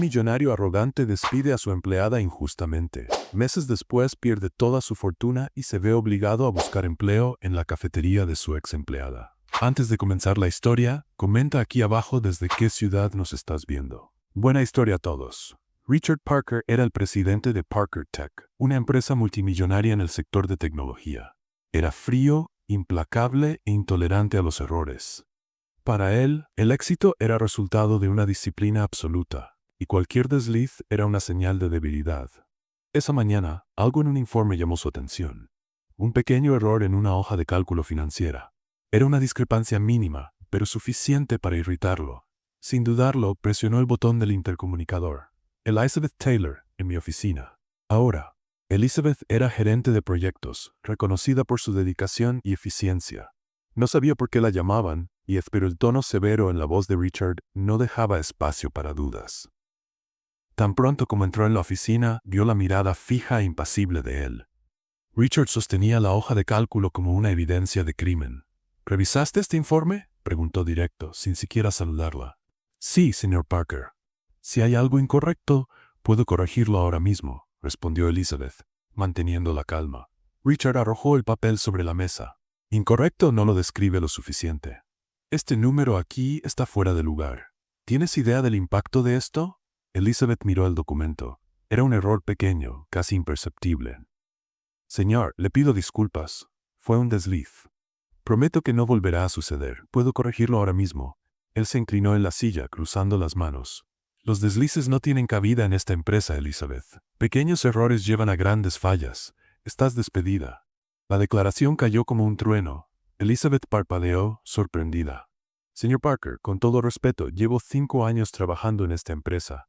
millonario arrogante despide a su empleada injustamente. Meses después pierde toda su fortuna y se ve obligado a buscar empleo en la cafetería de su ex empleada. Antes de comenzar la historia, comenta aquí abajo desde qué ciudad nos estás viendo. Buena historia a todos. Richard Parker era el presidente de Parker Tech, una empresa multimillonaria en el sector de tecnología. Era frío, implacable e intolerante a los errores. Para él, el éxito era resultado de una disciplina absoluta, y cualquier desliz era una señal de debilidad. Esa mañana, algo en un informe llamó su atención. Un pequeño error en una hoja de cálculo financiera. Era una discrepancia mínima, pero suficiente para irritarlo. Sin dudarlo, presionó el botón del intercomunicador. Elizabeth Taylor, en mi oficina. Ahora, Elizabeth era gerente de proyectos, reconocida por su dedicación y eficiencia. No sabía por qué la llamaban, pero el tono severo en la voz de Richard no dejaba espacio para dudas. Tan pronto como entró en la oficina, vio la mirada fija e impasible de él. Richard sostenía la hoja de cálculo como una evidencia de crimen. ¿Revisaste este informe?, preguntó directo, sin siquiera saludarla. Sí, señor Parker. Si hay algo incorrecto, puedo corregirlo ahora mismo, respondió Elizabeth, manteniendo la calma. Richard arrojó el papel sobre la mesa. Incorrecto no lo describe lo suficiente. Este número aquí está fuera de lugar. ¿Tienes idea del impacto de esto? Elizabeth miró el documento. Era un error pequeño, casi imperceptible. Señor, le pido disculpas. Fue un desliz. Prometo que no volverá a suceder. Puedo corregirlo ahora mismo. Él se inclinó en la silla, cruzando las manos. Los deslices no tienen cabida en esta empresa, Elizabeth. Pequeños errores llevan a grandes fallas. Estás despedida. La declaración cayó como un trueno. Elizabeth parpadeó, sorprendida. Señor Parker, con todo respeto, llevo 5 años trabajando en esta empresa.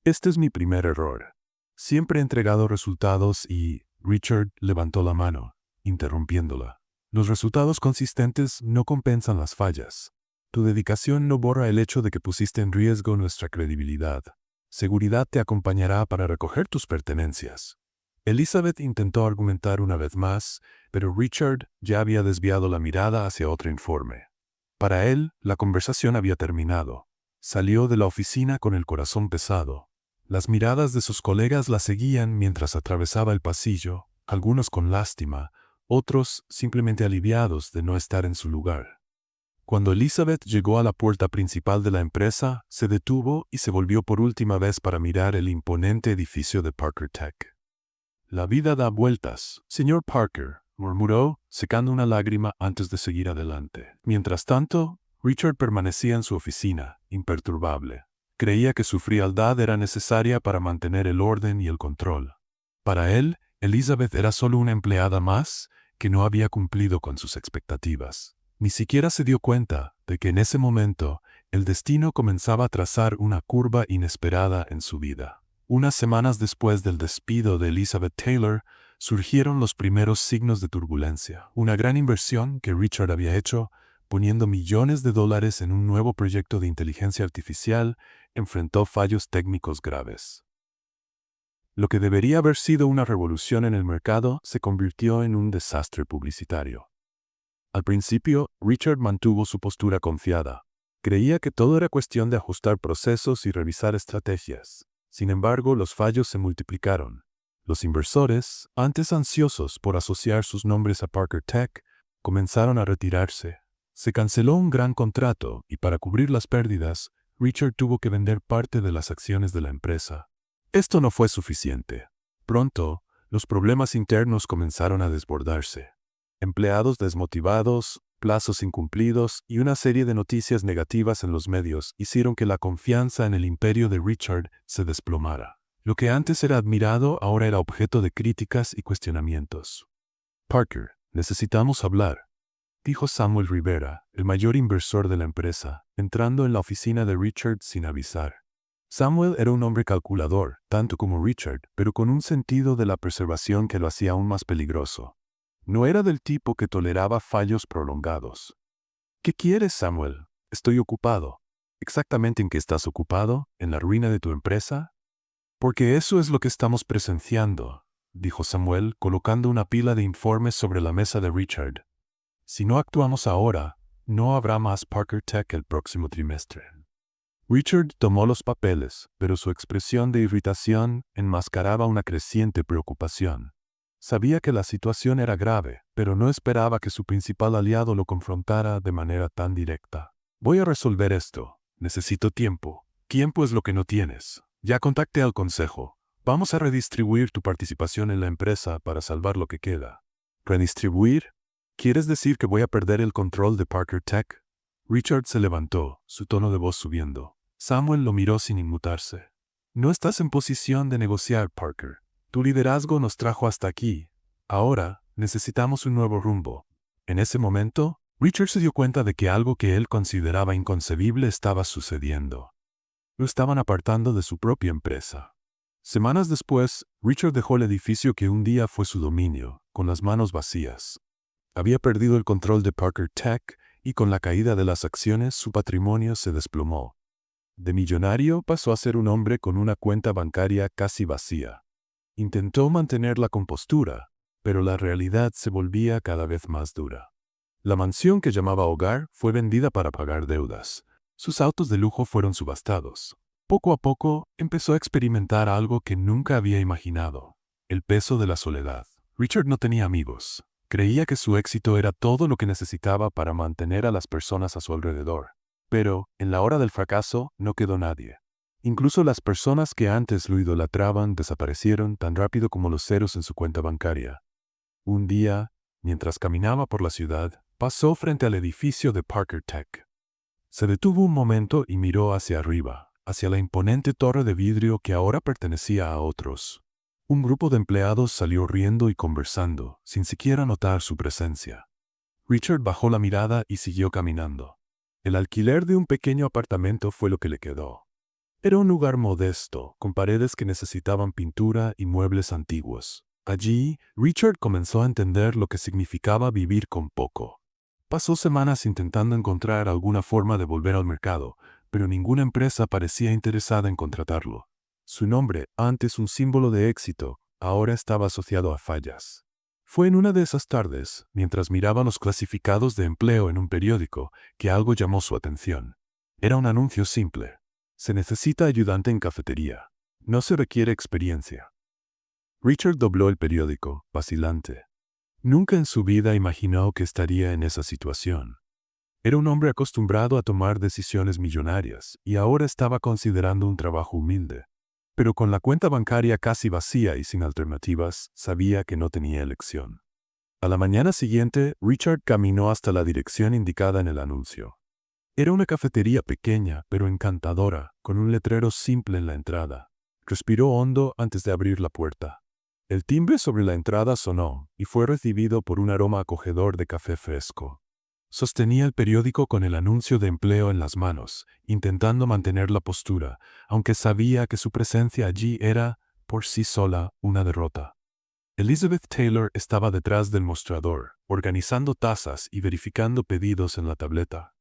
Este es mi primer error. Siempre he entregado resultados y... Richard levantó la mano, interrumpiéndola. Los resultados consistentes no compensan las fallas. Tu dedicación no borra el hecho de que pusiste en riesgo nuestra credibilidad. Seguridad te acompañará para recoger tus pertenencias. Elizabeth intentó argumentar una vez más, pero Richard ya había desviado la mirada hacia otro informe. Para él, la conversación había terminado. Salió de la oficina con el corazón pesado. Las miradas de sus colegas la seguían mientras atravesaba el pasillo, algunos con lástima, otros simplemente aliviados de no estar en su lugar. Cuando Elizabeth llegó a la puerta principal de la empresa, se detuvo y se volvió por última vez para mirar el imponente edificio de Parker Tech. La vida da vueltas, señor Parker, murmuró, secando una lágrima antes de seguir adelante. Mientras tanto, Richard permanecía en su oficina, imperturbable. Creía que su frialdad era necesaria para mantener el orden y el control. Para él, Elizabeth era solo una empleada más que no había cumplido con sus expectativas. Ni siquiera se dio cuenta de que en ese momento el destino comenzaba a trazar una curva inesperada en su vida. Unas semanas después del despido de Elizabeth Taylor, surgieron los primeros signos de turbulencia. Una gran inversión que Richard había hecho, poniendo millones de dólares en un nuevo proyecto de inteligencia artificial, enfrentó fallos técnicos graves. Lo que debería haber sido una revolución en el mercado se convirtió en un desastre publicitario. Al principio, Richard mantuvo su postura confiada. Creía que todo era cuestión de ajustar procesos y revisar estrategias. Sin embargo, los fallos se multiplicaron. Los inversores, antes ansiosos por asociar sus nombres a Parker Tech, comenzaron a retirarse. Se canceló un gran contrato y para cubrir las pérdidas, Richard tuvo que vender parte de las acciones de la empresa. Esto no fue suficiente. Pronto, los problemas internos comenzaron a desbordarse. Empleados desmotivados, plazos incumplidos y una serie de noticias negativas en los medios hicieron que la confianza en el imperio de Richard se desplomara. Lo que antes era admirado ahora era objeto de críticas y cuestionamientos. Parker, necesitamos hablar, dijo Samuel Rivera, el mayor inversor de la empresa, entrando en la oficina de Richard sin avisar. Samuel era un hombre calculador, tanto como Richard, pero con un sentido de la preservación que lo hacía aún más peligroso. No era del tipo que toleraba fallos prolongados. ¿Qué quieres, Samuel? Estoy ocupado. ¿Exactamente en qué estás ocupado? ¿En la ruina de tu empresa? Porque eso es lo que estamos presenciando, dijo Samuel, colocando una pila de informes sobre la mesa de Richard. Si no actuamos ahora, no habrá más Parker Tech el próximo trimestre. Richard tomó los papeles, pero su expresión de irritación enmascaraba una creciente preocupación. Sabía que la situación era grave, pero no esperaba que su principal aliado lo confrontara de manera tan directa. Voy a resolver esto. Necesito tiempo. Tiempo es lo que no tienes. Ya contacté al consejo. Vamos a redistribuir tu participación en la empresa para salvar lo que queda. ¿Redistribuir? ¿Quieres decir que voy a perder el control de Parker Tech? Richard se levantó, su tono de voz subiendo. Samuel lo miró sin inmutarse. No estás en posición de negociar, Parker. Tu liderazgo nos trajo hasta aquí. Ahora, necesitamos un nuevo rumbo. En ese momento, Richard se dio cuenta de que algo que él consideraba inconcebible estaba sucediendo. Lo estaban apartando de su propia empresa. Semanas después, Richard dejó el edificio que un día fue su dominio, con las manos vacías. Había perdido el control de Parker Tech y con la caída de las acciones su patrimonio se desplomó. De millonario pasó a ser un hombre con una cuenta bancaria casi vacía. Intentó mantener la compostura, pero la realidad se volvía cada vez más dura. La mansión que llamaba hogar fue vendida para pagar deudas. Sus autos de lujo fueron subastados. Poco a poco empezó a experimentar algo que nunca había imaginado: el peso de la soledad. Richard no tenía amigos. Creía que su éxito era todo lo que necesitaba para mantener a las personas a su alrededor. Pero, en la hora del fracaso, no quedó nadie. Incluso las personas que antes lo idolatraban desaparecieron tan rápido como los ceros en su cuenta bancaria. Un día, mientras caminaba por la ciudad, pasó frente al edificio de Parker Tech. Se detuvo un momento y miró hacia arriba, hacia la imponente torre de vidrio que ahora pertenecía a otros. Un grupo de empleados salió riendo y conversando, sin siquiera notar su presencia. Richard bajó la mirada y siguió caminando. El alquiler de un pequeño apartamento fue lo que le quedó. Era un lugar modesto, con paredes que necesitaban pintura y muebles antiguos. Allí, Richard comenzó a entender lo que significaba vivir con poco. Pasó semanas intentando encontrar alguna forma de volver al mercado, pero ninguna empresa parecía interesada en contratarlo. Su nombre, antes un símbolo de éxito, ahora estaba asociado a fallas. Fue en una de esas tardes, mientras miraba los clasificados de empleo en un periódico, que algo llamó su atención. Era un anuncio simple. Se necesita ayudante en cafetería. No se requiere experiencia. Richard dobló el periódico, vacilante. Nunca en su vida imaginó que estaría en esa situación. Era un hombre acostumbrado a tomar decisiones millonarias y ahora estaba considerando un trabajo humilde. Pero con la cuenta bancaria casi vacía y sin alternativas, sabía que no tenía elección. A la mañana siguiente, Richard caminó hasta la dirección indicada en el anuncio. Era una cafetería pequeña, pero encantadora, con un letrero simple en la entrada. Respiró hondo antes de abrir la puerta. El timbre sobre la entrada sonó, y fue recibido por un aroma acogedor de café fresco. Sostenía el periódico con el anuncio de empleo en las manos, intentando mantener la postura, aunque sabía que su presencia allí era, por sí sola, una derrota. Elizabeth Taylor estaba detrás del mostrador, organizando tazas y verificando pedidos en la tableta.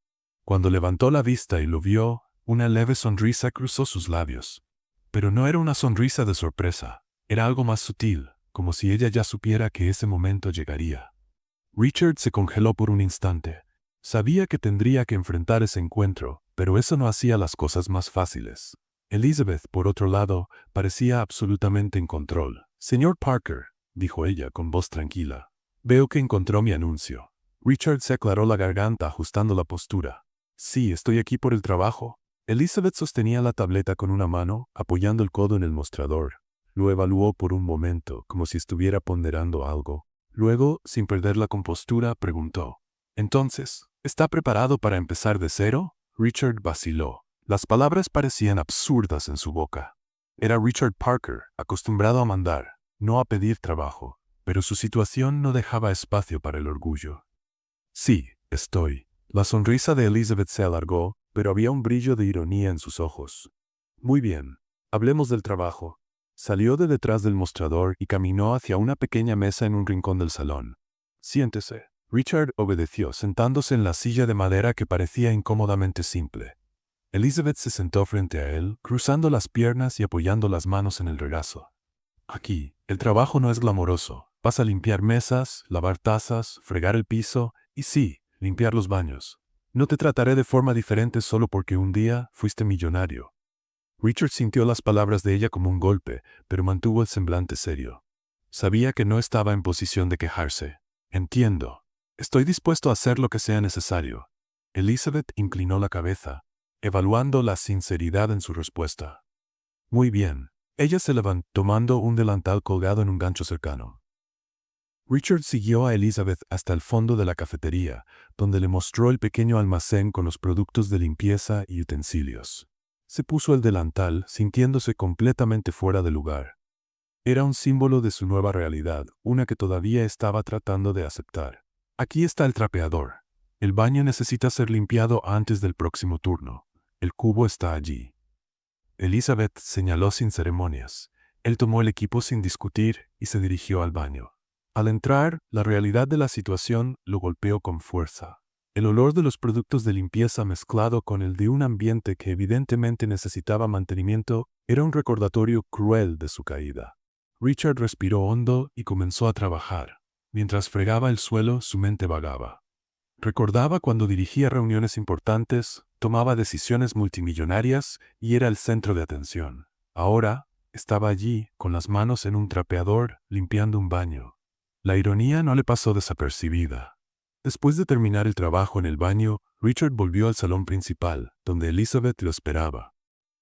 Cuando levantó la vista y lo vio, una leve sonrisa cruzó sus labios. Pero no era una sonrisa de sorpresa, era algo más sutil, como si ella ya supiera que ese momento llegaría. Richard se congeló por un instante. Sabía que tendría que enfrentar ese encuentro, pero eso no hacía las cosas más fáciles. Elizabeth, por otro lado, parecía absolutamente en control. «Señor Parker», dijo ella con voz tranquila, «veo que encontró mi anuncio». Richard se aclaró la garganta ajustando la postura. «Sí, estoy aquí por el trabajo». Elizabeth sostenía la tableta con una mano, apoyando el codo en el mostrador. Lo evaluó por un momento, como si estuviera ponderando algo. Luego, sin perder la compostura, preguntó: «Entonces, ¿está preparado para empezar de cero?» Richard vaciló. Las palabras parecían absurdas en su boca. Era Richard Parker, acostumbrado a mandar, no a pedir trabajo, pero su situación no dejaba espacio para el orgullo. «Sí, estoy». La sonrisa de Elizabeth se alargó, pero había un brillo de ironía en sus ojos. «Muy bien, hablemos del trabajo». Salió de detrás del mostrador y caminó hacia una pequeña mesa en un rincón del salón. «Siéntese». Richard obedeció, sentándose en la silla de madera que parecía incómodamente simple. Elizabeth se sentó frente a él, cruzando las piernas y apoyando las manos en el regazo. «Aquí, el trabajo no es glamoroso. Vas a limpiar mesas, lavar tazas, fregar el piso y sí, limpiar los baños. No te trataré de forma diferente solo porque un día fuiste millonario. Richard sintió las palabras de ella como un golpe, pero mantuvo el semblante serio. Sabía que no estaba en posición de quejarse. Entiendo. Estoy dispuesto a hacer lo que sea necesario. Elizabeth inclinó la cabeza, evaluando la sinceridad en su respuesta. Muy bien. Ella se levantó tomando un delantal colgado en un gancho cercano. Richard siguió a Elizabeth hasta el fondo de la cafetería, donde le mostró el pequeño almacén con los productos de limpieza y utensilios. Se puso el delantal, sintiéndose completamente fuera de lugar. Era un símbolo de su nueva realidad, una que todavía estaba tratando de aceptar. Aquí está el trapeador. El baño necesita ser limpiado antes del próximo turno. El cubo está allí. Elizabeth señaló sin ceremonias. Él tomó el equipo sin discutir y se dirigió al baño. Al entrar, la realidad de la situación lo golpeó con fuerza. El olor de los productos de limpieza mezclado con el de un ambiente que evidentemente necesitaba mantenimiento era un recordatorio cruel de su caída. Richard respiró hondo y comenzó a trabajar. Mientras fregaba el suelo, su mente vagaba. Recordaba cuando dirigía reuniones importantes, tomaba decisiones multimillonarias y era el centro de atención. Ahora, estaba allí, con las manos en un trapeador, limpiando un baño. La ironía no le pasó desapercibida. Después de terminar el trabajo en el baño, Richard volvió al salón principal, donde Elizabeth lo esperaba.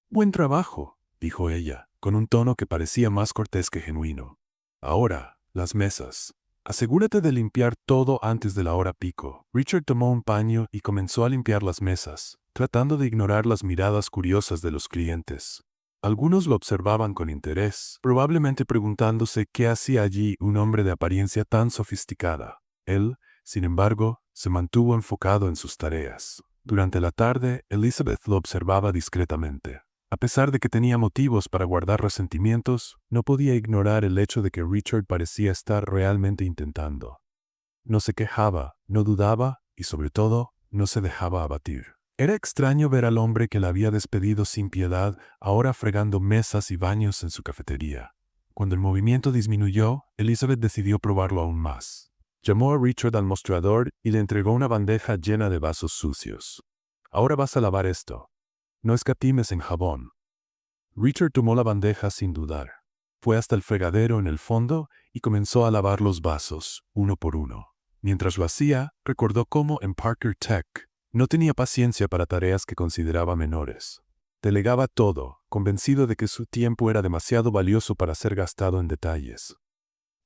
«Buen trabajo», dijo ella, con un tono que parecía más cortés que genuino. «Ahora, las mesas. Asegúrate de limpiar todo antes de la hora pico». Richard tomó un paño y comenzó a limpiar las mesas, tratando de ignorar las miradas curiosas de los clientes. Algunos lo observaban con interés, probablemente preguntándose qué hacía allí un hombre de apariencia tan sofisticada. Él, sin embargo, se mantuvo enfocado en sus tareas. Durante la tarde, Elizabeth lo observaba discretamente. A pesar de que tenía motivos para guardar resentimientos, no podía ignorar el hecho de que Richard parecía estar realmente intentando. No se quejaba, no dudaba y, sobre todo, no se dejaba abatir. Era extraño ver al hombre que la había despedido sin piedad ahora fregando mesas y baños en su cafetería. Cuando el movimiento disminuyó, Elizabeth decidió probarlo aún más. Llamó a Richard al mostrador y le entregó una bandeja llena de vasos sucios. «Ahora vas a lavar esto. No escatimes en jabón». Richard tomó la bandeja sin dudar. Fue hasta el fregadero en el fondo y comenzó a lavar los vasos, uno por uno. Mientras lo hacía, recordó cómo en Parker Tech no tenía paciencia para tareas que consideraba menores. Delegaba todo, convencido de que su tiempo era demasiado valioso para ser gastado en detalles.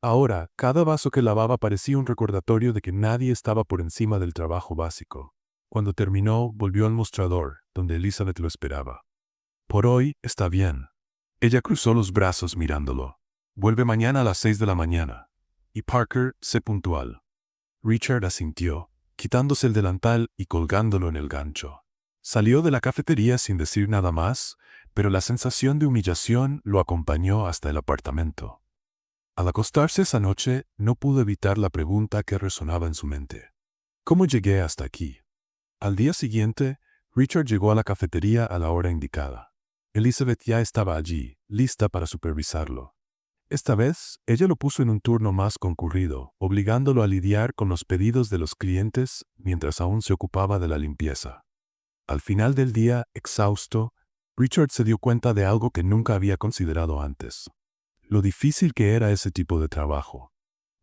Ahora, cada vaso que lavaba parecía un recordatorio de que nadie estaba por encima del trabajo básico. Cuando terminó, volvió al mostrador, donde Elizabeth lo esperaba. «Por hoy está bien». Ella cruzó los brazos mirándolo. «Vuelve mañana a las 6 de la mañana. Y Parker, sé puntual». Richard asintió, quitándose el delantal y colgándolo en el gancho. Salió de la cafetería sin decir nada más, pero la sensación de humillación lo acompañó hasta el apartamento. Al acostarse esa noche, no pudo evitar la pregunta que resonaba en su mente. ¿Cómo llegué hasta aquí? Al día siguiente, Richard llegó a la cafetería a la hora indicada. Elizabeth ya estaba allí, lista para supervisarlo. Esta vez, ella lo puso en un turno más concurrido, obligándolo a lidiar con los pedidos de los clientes mientras aún se ocupaba de la limpieza. Al final del día, exhausto, Richard se dio cuenta de algo que nunca había considerado antes. Lo difícil que era ese tipo de trabajo.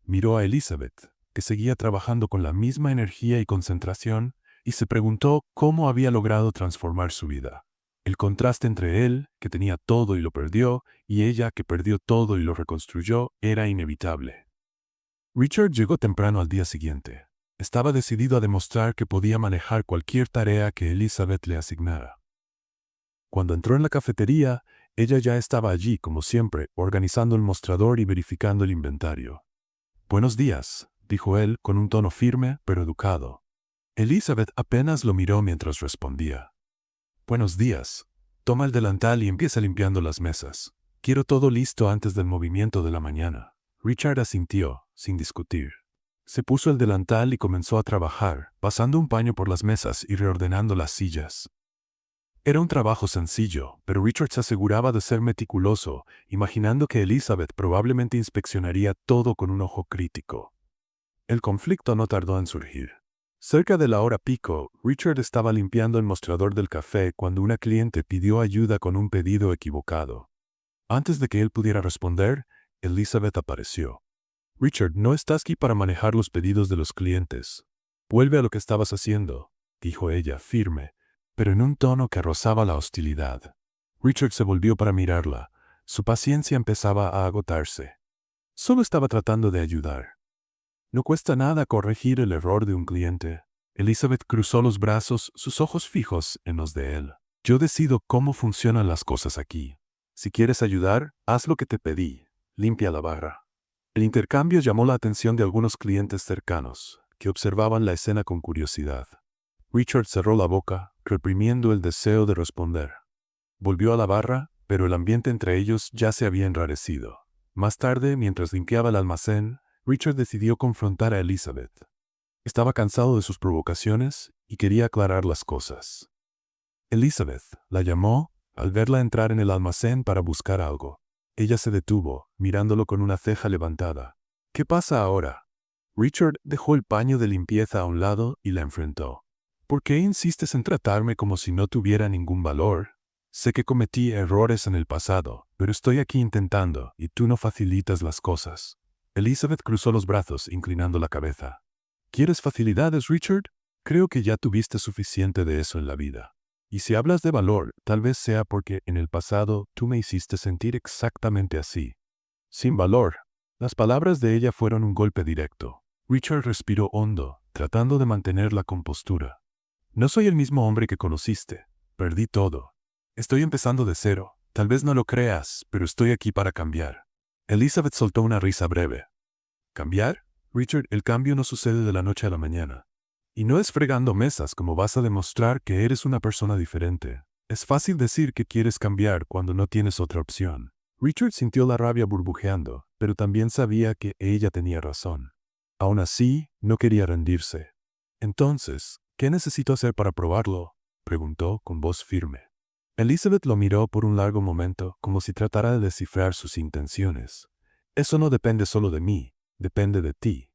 Miró a Elizabeth, que seguía trabajando con la misma energía y concentración, y se preguntó cómo había logrado transformar su vida. El contraste entre él, que tenía todo y lo perdió, y ella, que perdió todo y lo reconstruyó, era inevitable. Richard llegó temprano al día siguiente. Estaba decidido a demostrar que podía manejar cualquier tarea que Elizabeth le asignara. Cuando entró en la cafetería, ella ya estaba allí, como siempre, organizando el mostrador y verificando el inventario. «Buenos días», dijo él con un tono firme pero educado. Elizabeth apenas lo miró mientras respondía. «Buenos días. Toma el delantal y empieza limpiando las mesas. Quiero todo listo antes del movimiento de la mañana». Richard asintió, sin discutir. Se puso el delantal y comenzó a trabajar, pasando un paño por las mesas y reordenando las sillas. Era un trabajo sencillo, pero Richard se aseguraba de ser meticuloso, imaginando que Elizabeth probablemente inspeccionaría todo con un ojo crítico. El conflicto no tardó en surgir. Cerca de la hora pico, Richard estaba limpiando el mostrador del café cuando una cliente pidió ayuda con un pedido equivocado. Antes de que él pudiera responder, Elizabeth apareció. Richard, no estás aquí para manejar los pedidos de los clientes. Vuelve a lo que estabas haciendo, dijo ella, firme, pero en un tono que rozaba la hostilidad. Richard se volvió para mirarla. Su paciencia empezaba a agotarse. Solo estaba tratando de ayudar. No cuesta nada corregir el error de un cliente. Elizabeth cruzó los brazos, sus ojos fijos en los de él. Yo decido cómo funcionan las cosas aquí. Si quieres ayudar, haz lo que te pedí. Limpia la barra. El intercambio llamó la atención de algunos clientes cercanos, que observaban la escena con curiosidad. Richard cerró la boca, reprimiendo el deseo de responder. Volvió a la barra, pero el ambiente entre ellos ya se había enrarecido. Más tarde, mientras limpiaba el almacén, Richard decidió confrontar a Elizabeth. Estaba cansado de sus provocaciones y quería aclarar las cosas. Elizabeth la llamó al verla entrar en el almacén para buscar algo. Ella se detuvo, mirándolo con una ceja levantada. ¿Qué pasa ahora? Richard dejó el paño de limpieza a un lado y la enfrentó. ¿Por qué insistes en tratarme como si no tuviera ningún valor? Sé que cometí errores en el pasado, pero estoy aquí intentando y tú no facilitas las cosas. Elizabeth cruzó los brazos, inclinando la cabeza. ¿Quieres facilidades, Richard? Creo que ya tuviste suficiente de eso en la vida. Y si hablas de valor, tal vez sea porque en el pasado tú me hiciste sentir exactamente así. Sin valor. Las palabras de ella fueron un golpe directo. Richard respiró hondo, tratando de mantener la compostura. No soy el mismo hombre que conociste. Perdí todo. Estoy empezando de cero. Tal vez no lo creas, pero estoy aquí para cambiar. Elizabeth soltó una risa breve. ¿Cambiar? Richard, el cambio no sucede de la noche a la mañana. Y no es fregando mesas como vas a demostrar que eres una persona diferente. Es fácil decir que quieres cambiar cuando no tienes otra opción. Richard sintió la rabia burbujeando, pero también sabía que ella tenía razón. Aún así, no quería rendirse. Entonces, ¿qué necesito hacer para probarlo? Preguntó con voz firme. Elizabeth lo miró por un largo momento, como si tratara de descifrar sus intenciones. Eso no depende solo de mí, depende de ti.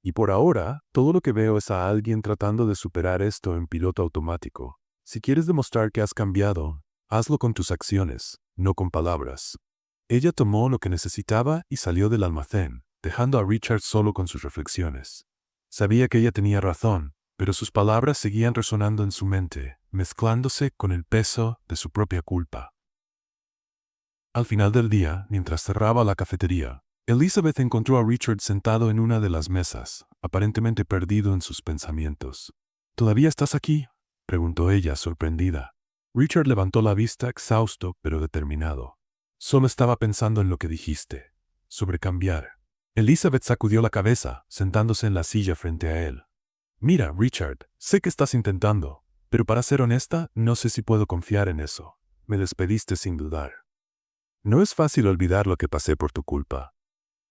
Y por ahora, todo lo que veo es a alguien tratando de superar esto en piloto automático. Si quieres demostrar que has cambiado, hazlo con tus acciones, no con palabras. Ella tomó lo que necesitaba y salió del almacén, dejando a Richard solo con sus reflexiones. Sabía que ella tenía razón, pero sus palabras seguían resonando en su mente, mezclándose con el peso de su propia culpa. Al final del día, mientras cerraba la cafetería, Elizabeth encontró a Richard sentado en una de las mesas, aparentemente perdido en sus pensamientos. ¿Todavía estás aquí?, preguntó ella, sorprendida. Richard levantó la vista, exhausto pero determinado. Solo estaba pensando en lo que dijiste, sobre cambiar. Elizabeth sacudió la cabeza, sentándose en la silla frente a él. Mira, Richard, sé que estás intentando, pero para ser honesta, no sé si puedo confiar en eso. Me despediste sin dudar. No es fácil olvidar lo que pasé por tu culpa.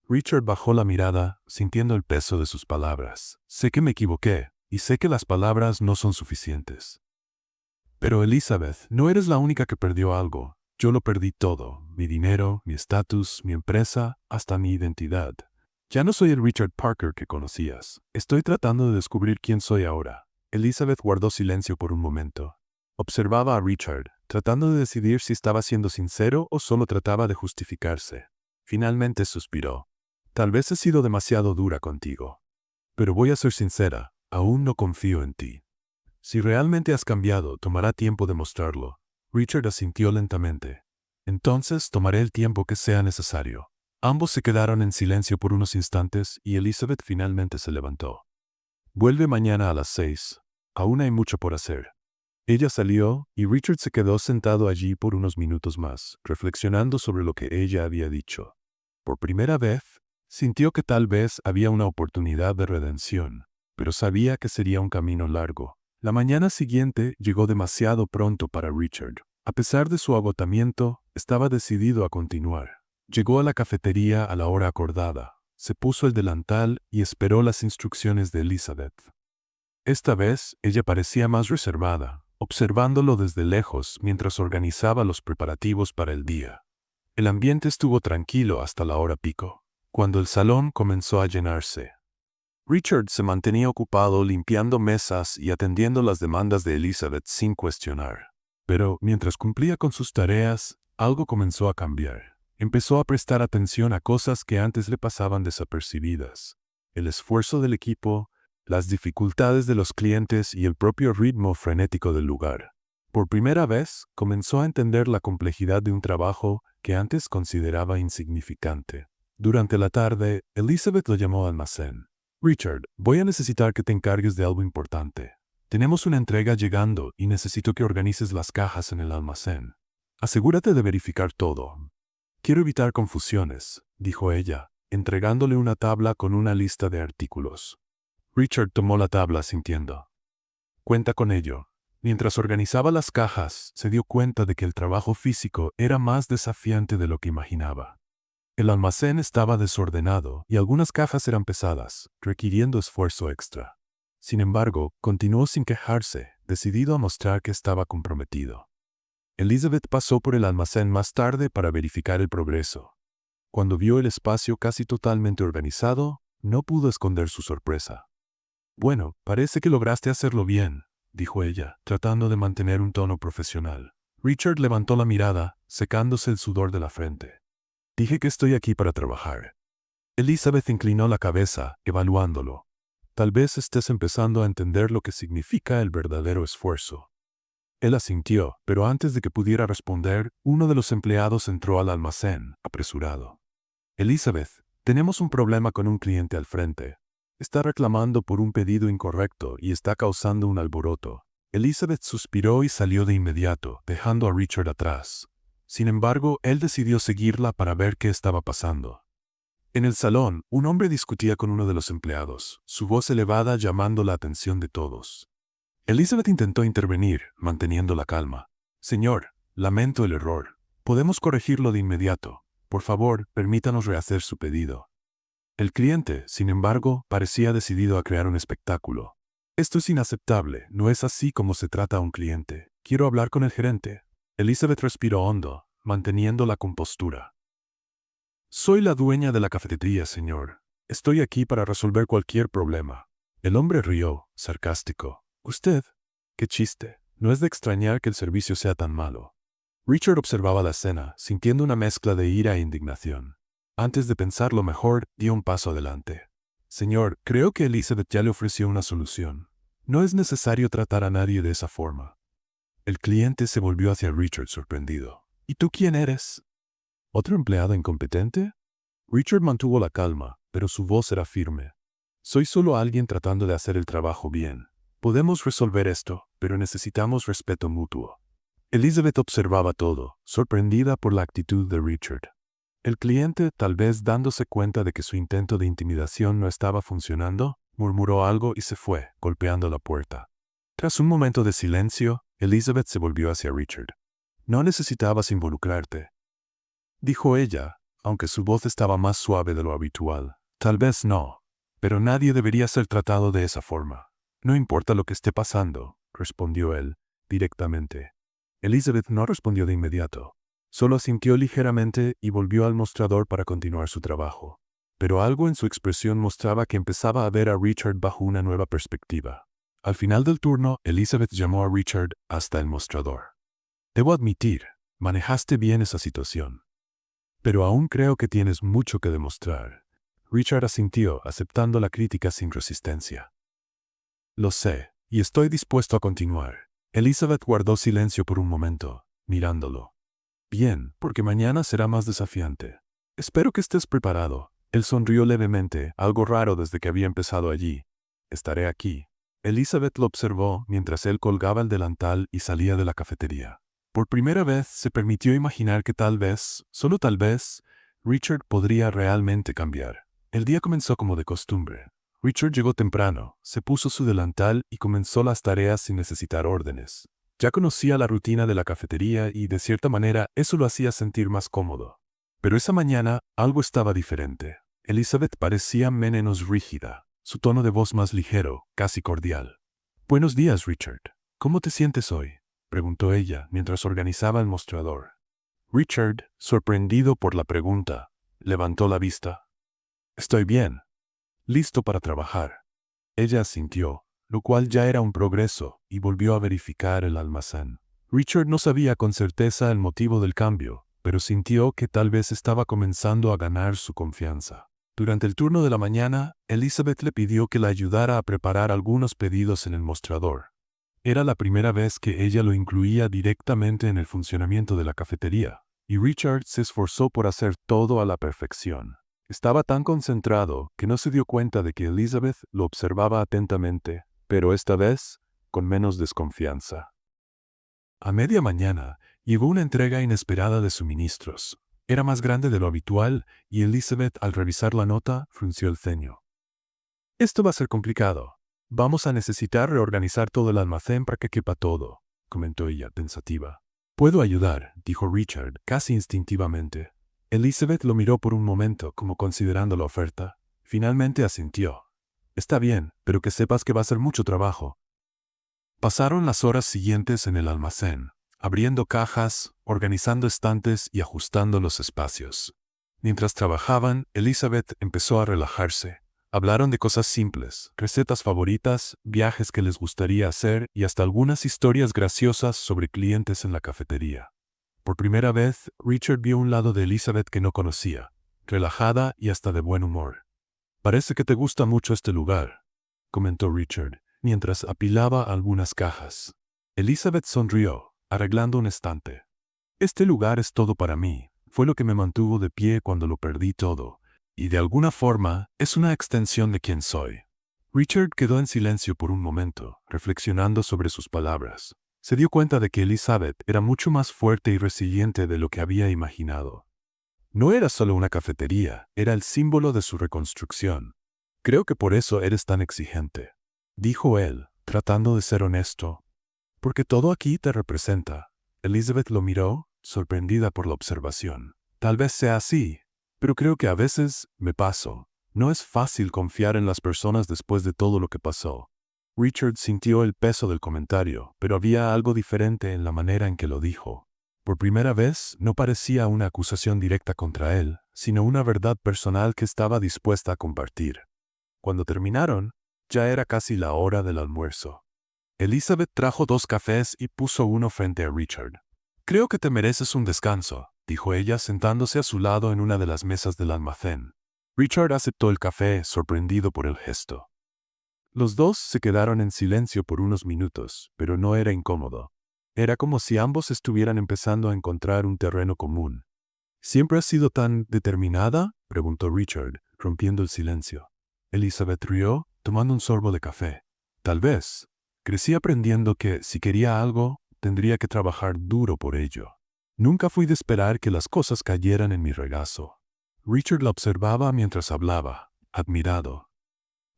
Richard bajó la mirada, sintiendo el peso de sus palabras. Sé que me equivoqué, y sé que las palabras no son suficientes. Pero Elizabeth, no eres la única que perdió algo. Yo lo perdí todo, mi dinero, mi estatus, mi empresa, hasta mi identidad. Ya no soy el Richard Parker que conocías. Estoy tratando de descubrir quién soy ahora. Elizabeth guardó silencio por un momento. Observaba a Richard, tratando de decidir si estaba siendo sincero o solo trataba de justificarse. Finalmente suspiró. Tal vez he sido demasiado dura contigo. Pero voy a ser sincera, aún no confío en ti. Si realmente has cambiado, tomará tiempo demostrarlo. Richard asintió lentamente. Entonces tomaré el tiempo que sea necesario. Ambos se quedaron en silencio por unos instantes y Elizabeth finalmente se levantó. Vuelve mañana a las 6. Aún hay mucho por hacer. Ella salió y Richard se quedó sentado allí por unos minutos más, reflexionando sobre lo que ella había dicho. Por primera vez, sintió que tal vez había una oportunidad de redención, pero sabía que sería un camino largo. La mañana siguiente llegó demasiado pronto para Richard. A pesar de su agotamiento, estaba decidido a continuar. Llegó a la cafetería a la hora acordada, se puso el delantal y esperó las instrucciones de Elizabeth. Esta vez, ella parecía más reservada, observándolo desde lejos mientras organizaba los preparativos para el día. El ambiente estuvo tranquilo hasta la hora pico, cuando el salón comenzó a llenarse. Richard se mantenía ocupado limpiando mesas y atendiendo las demandas de Elizabeth sin cuestionar. Pero mientras cumplía con sus tareas, algo comenzó a cambiar. Empezó a prestar atención a cosas que antes le pasaban desapercibidas. El esfuerzo del equipo, las dificultades de los clientes y el propio ritmo frenético del lugar. Por primera vez, comenzó a entender la complejidad de un trabajo que antes consideraba insignificante. Durante la tarde, Elizabeth lo llamó al almacén. «Richard, voy a necesitar que te encargues de algo importante. Tenemos una entrega llegando y necesito que organices las cajas en el almacén. Asegúrate de verificar todo». «Quiero evitar confusiones», dijo ella, entregándole una tabla con una lista de artículos. Richard tomó la tabla sintiendo. «Cuenta con ello». Mientras organizaba las cajas, se dio cuenta de que el trabajo físico era más desafiante de lo que imaginaba. El almacén estaba desordenado y algunas cajas eran pesadas, requiriendo esfuerzo extra. Sin embargo, continuó sin quejarse, decidido a mostrar que estaba comprometido. Elizabeth pasó por el almacén más tarde para verificar el progreso. Cuando vio el espacio casi totalmente organizado, no pudo esconder su sorpresa. «Bueno, parece que lograste hacerlo bien», dijo ella, tratando de mantener un tono profesional. Richard levantó la mirada, secándose el sudor de la frente. «Dije que estoy aquí para trabajar». Elizabeth inclinó la cabeza, evaluándolo. «Tal vez estés empezando a entender lo que significa el verdadero esfuerzo». Él asintió, pero antes de que pudiera responder, uno de los empleados entró al almacén, apresurado. «Elizabeth, tenemos un problema con un cliente al frente. Está reclamando por un pedido incorrecto y está causando un alboroto». Elizabeth suspiró y salió de inmediato, dejando a Richard atrás. Sin embargo, él decidió seguirla para ver qué estaba pasando. En el salón, un hombre discutía con uno de los empleados, su voz elevada llamando la atención de todos. Elizabeth intentó intervenir, manteniendo la calma. «Señor, lamento el error. Podemos corregirlo de inmediato. Por favor, permítanos rehacer su pedido». El cliente, sin embargo, parecía decidido a crear un espectáculo. «Esto es inaceptable, no es así como se trata a un cliente. Quiero hablar con el gerente». Elizabeth respiró hondo, manteniendo la compostura. «Soy la dueña de la cafetería, señor. Estoy aquí para resolver cualquier problema». El hombre rió, sarcástico. «¿Usted? Qué chiste. No es de extrañar que el servicio sea tan malo». Richard observaba la escena, sintiendo una mezcla de ira e indignación. Antes de pensarlo mejor, dio un paso adelante. «Señor, creo que Elizabeth ya le ofreció una solución. No es necesario tratar a nadie de esa forma». El cliente se volvió hacia Richard sorprendido. «¿Y tú quién eres? ¿Otro empleado incompetente?» Richard mantuvo la calma, pero su voz era firme. «Soy solo alguien tratando de hacer el trabajo bien. Podemos resolver esto, pero necesitamos respeto mutuo». Elizabeth observaba todo, sorprendida por la actitud de Richard. El cliente, tal vez dándose cuenta de que su intento de intimidación no estaba funcionando, murmuró algo y se fue, golpeando la puerta. Tras un momento de silencio, Elizabeth se volvió hacia Richard. «No necesitabas involucrarte», dijo ella, aunque su voz estaba más suave de lo habitual. «Tal vez no, pero nadie debería ser tratado de esa forma». «No importa lo que esté pasando», respondió él, directamente. Elizabeth no respondió de inmediato. Solo asintió ligeramente y volvió al mostrador para continuar su trabajo. Pero algo en su expresión mostraba que empezaba a ver a Richard bajo una nueva perspectiva. Al final del turno, Elizabeth llamó a Richard hasta el mostrador. «Debo admitir, manejaste bien esa situación. Pero aún creo que tienes mucho que demostrar». Richard asintió, aceptando la crítica sin resistencia. «Lo sé, y estoy dispuesto a continuar». Elizabeth guardó silencio por un momento, mirándolo. «Bien, porque mañana será más desafiante. Espero que estés preparado». Él sonrió levemente, algo raro desde que había empezado allí. «Estaré aquí». Elizabeth lo observó mientras él colgaba el delantal y salía de la cafetería. Por primera vez se permitió imaginar que tal vez, solo tal vez, Richard podría realmente cambiar. El día comenzó como de costumbre. Richard llegó temprano, se puso su delantal y comenzó las tareas sin necesitar órdenes. Ya conocía la rutina de la cafetería y, de cierta manera, eso lo hacía sentir más cómodo. Pero esa mañana algo estaba diferente. Elizabeth parecía menos rígida, su tono de voz más ligero, casi cordial. «Buenos días, Richard. ¿Cómo te sientes hoy?», preguntó ella mientras organizaba el mostrador. Richard, sorprendido por la pregunta, levantó la vista. «Estoy bien». listo para trabajar. Ella asintió, lo cual ya era un progreso, y volvió a verificar el almacén. Richard no sabía con certeza el motivo del cambio, pero sintió que tal vez estaba comenzando a ganar su confianza. Durante el turno de la mañana, Elizabeth le pidió que la ayudara a preparar algunos pedidos en el mostrador. Era la primera vez que ella lo incluía directamente en el funcionamiento de la cafetería, y Richard se esforzó por hacer todo a la perfección. Estaba tan concentrado que no se dio cuenta de que Elizabeth lo observaba atentamente, pero esta vez con menos desconfianza. A media mañana llegó una entrega inesperada de suministros. Era más grande de lo habitual y Elizabeth, al revisar la nota, frunció el ceño. «Esto va a ser complicado. Vamos a necesitar reorganizar todo el almacén para que quepa todo», comentó ella, pensativa. «Puedo ayudar», dijo Richard, casi instintivamente. Elizabeth lo miró por un momento, como considerando la oferta. Finalmente asintió. «Está bien, pero que sepas que va a ser mucho trabajo». Pasaron las horas siguientes en el almacén, abriendo cajas, organizando estantes y ajustando los espacios. Mientras trabajaban, Elizabeth empezó a relajarse. Hablaron de cosas simples, recetas favoritas, viajes que les gustaría hacer y hasta algunas historias graciosas sobre clientes en la cafetería. Por primera vez, Richard vio un lado de Elizabeth que no conocía, relajada y hasta de buen humor. «Parece que te gusta mucho este lugar», comentó Richard, mientras apilaba algunas cajas. Elizabeth sonrió, arreglando un estante. «Este lugar es todo para mí. Fue lo que me mantuvo de pie cuando lo perdí todo. Y de alguna forma, es una extensión de quien soy». Richard quedó en silencio por un momento, reflexionando sobre sus palabras. Se dio cuenta de que Elizabeth era mucho más fuerte y resiliente de lo que había imaginado. No era solo una cafetería, era el símbolo de su reconstrucción. «Creo que por eso eres tan exigente», dijo él, tratando de ser honesto. «Porque todo aquí te representa». Elizabeth lo miró, sorprendida por la observación. «Tal vez sea así, pero creo que a veces me paso. No es fácil confiar en las personas después de todo lo que pasó». Richard sintió el peso del comentario, pero había algo diferente en la manera en que lo dijo. Por primera vez, no parecía una acusación directa contra él, sino una verdad personal que estaba dispuesta a compartir. Cuando terminaron, ya era casi la hora del almuerzo. Elizabeth trajo 2 cafés y puso uno frente a Richard. «Creo que te mereces un descanso», dijo ella sentándose a su lado en una de las mesas del almacén. Richard aceptó el café, sorprendido por el gesto. Los dos se quedaron en silencio por unos minutos, pero no era incómodo. Era como si ambos estuvieran empezando a encontrar un terreno común. «¿Siempre has sido tan determinada?», preguntó Richard, rompiendo el silencio. Elizabeth rió, tomando un sorbo de café. «Tal vez. Crecí aprendiendo que, si quería algo, tendría que trabajar duro por ello. Nunca fui de esperar que las cosas cayeran en mi regazo». Richard la observaba mientras hablaba, admirado.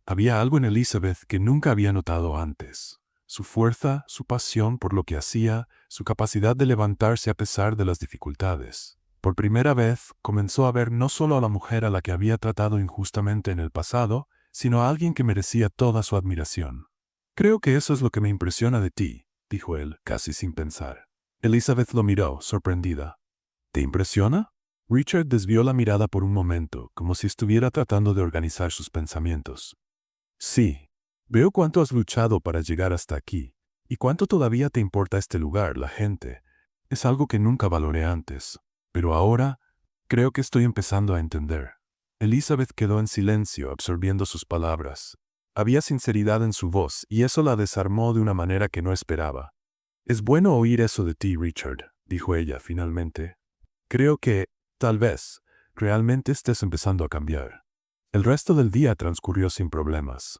Había algo en Elizabeth que nunca había notado antes. Su fuerza, su pasión por lo que hacía, su capacidad de levantarse a pesar de las dificultades. Por primera vez, comenzó a ver no solo a la mujer a la que había tratado injustamente en el pasado, sino a alguien que merecía toda su admiración. «Creo que eso es lo que me impresiona de ti», dijo él, casi sin pensar. Elizabeth lo miró, sorprendida. «¿Te impresiona?». Richard desvió la mirada por un momento, como si estuviera tratando de organizar sus pensamientos. «Sí. Veo cuánto has luchado para llegar hasta aquí, y cuánto todavía te importa este lugar, la gente. Es algo que nunca valoré antes. Pero ahora, creo que estoy empezando a entender». Elizabeth quedó en silencio, absorbiendo sus palabras. Había sinceridad en su voz, y eso la desarmó de una manera que no esperaba. «Es bueno oír eso de ti, Richard», dijo ella finalmente. «Creo que, tal vez, realmente estés empezando a cambiar». El resto del día transcurrió sin problemas.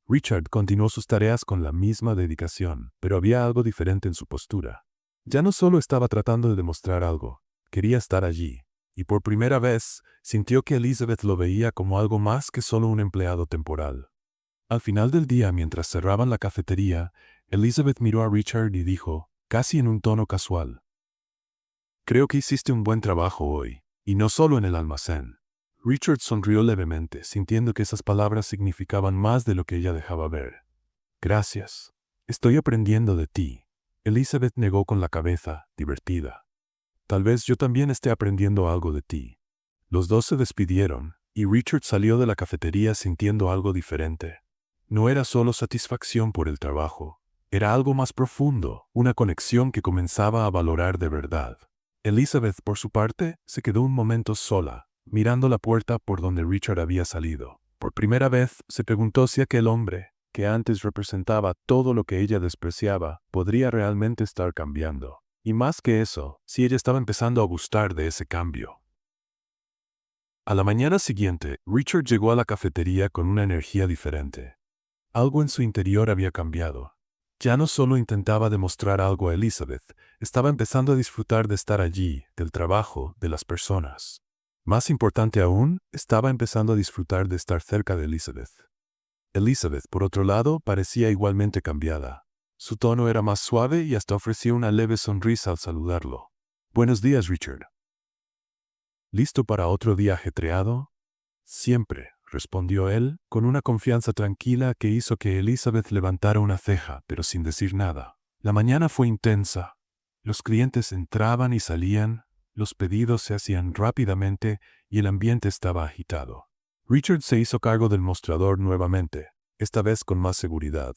Richard continuó sus tareas con la misma dedicación, pero había algo diferente en su postura. Ya no solo estaba tratando de demostrar algo, quería estar allí, y por primera vez sintió que Elizabeth lo veía como algo más que solo un empleado temporal. Al final del día, mientras cerraban la cafetería, Elizabeth miró a Richard y dijo, casi en un tono casual: «Creo que hiciste un buen trabajo hoy, y no solo en el almacén». Richard sonrió levemente, sintiendo que esas palabras significaban más de lo que ella dejaba ver. «Gracias. Estoy aprendiendo de ti». Elizabeth negó con la cabeza, divertida. «Tal vez yo también esté aprendiendo algo de ti». Los dos se despidieron, Y Richard salió de la cafetería sintiendo algo diferente. No era solo satisfacción por el trabajo. Era algo más profundo, una conexión que comenzaba a valorar de verdad. Elizabeth, por su parte, se quedó un momento sola, mirando la puerta por donde Richard había salido. Por primera vez se preguntó si aquel hombre, que antes representaba todo lo que ella despreciaba, podría realmente estar cambiando. Y más que eso, si ella estaba empezando a gustar de ese cambio. A la mañana siguiente, Richard llegó a la cafetería con una energía diferente. Algo en su interior había cambiado. Ya no solo intentaba demostrar algo a Elizabeth, estaba empezando a disfrutar de estar allí, del trabajo, de las personas. Más importante aún, estaba empezando a disfrutar de estar cerca de Elizabeth. Elizabeth, por otro lado, parecía igualmente cambiada. Su tono era más suave y hasta ofrecía una leve sonrisa al saludarlo. «Buenos días, Richard». «¿Listo para otro día ajetreado?» «Siempre», respondió él, con una confianza tranquila que hizo que Elizabeth levantara una ceja, pero sin decir nada. La mañana fue intensa. Los clientes entraban y salían, los pedidos se hacían rápidamente y el ambiente estaba agitado. Richard se hizo cargo del mostrador nuevamente, esta vez con más seguridad.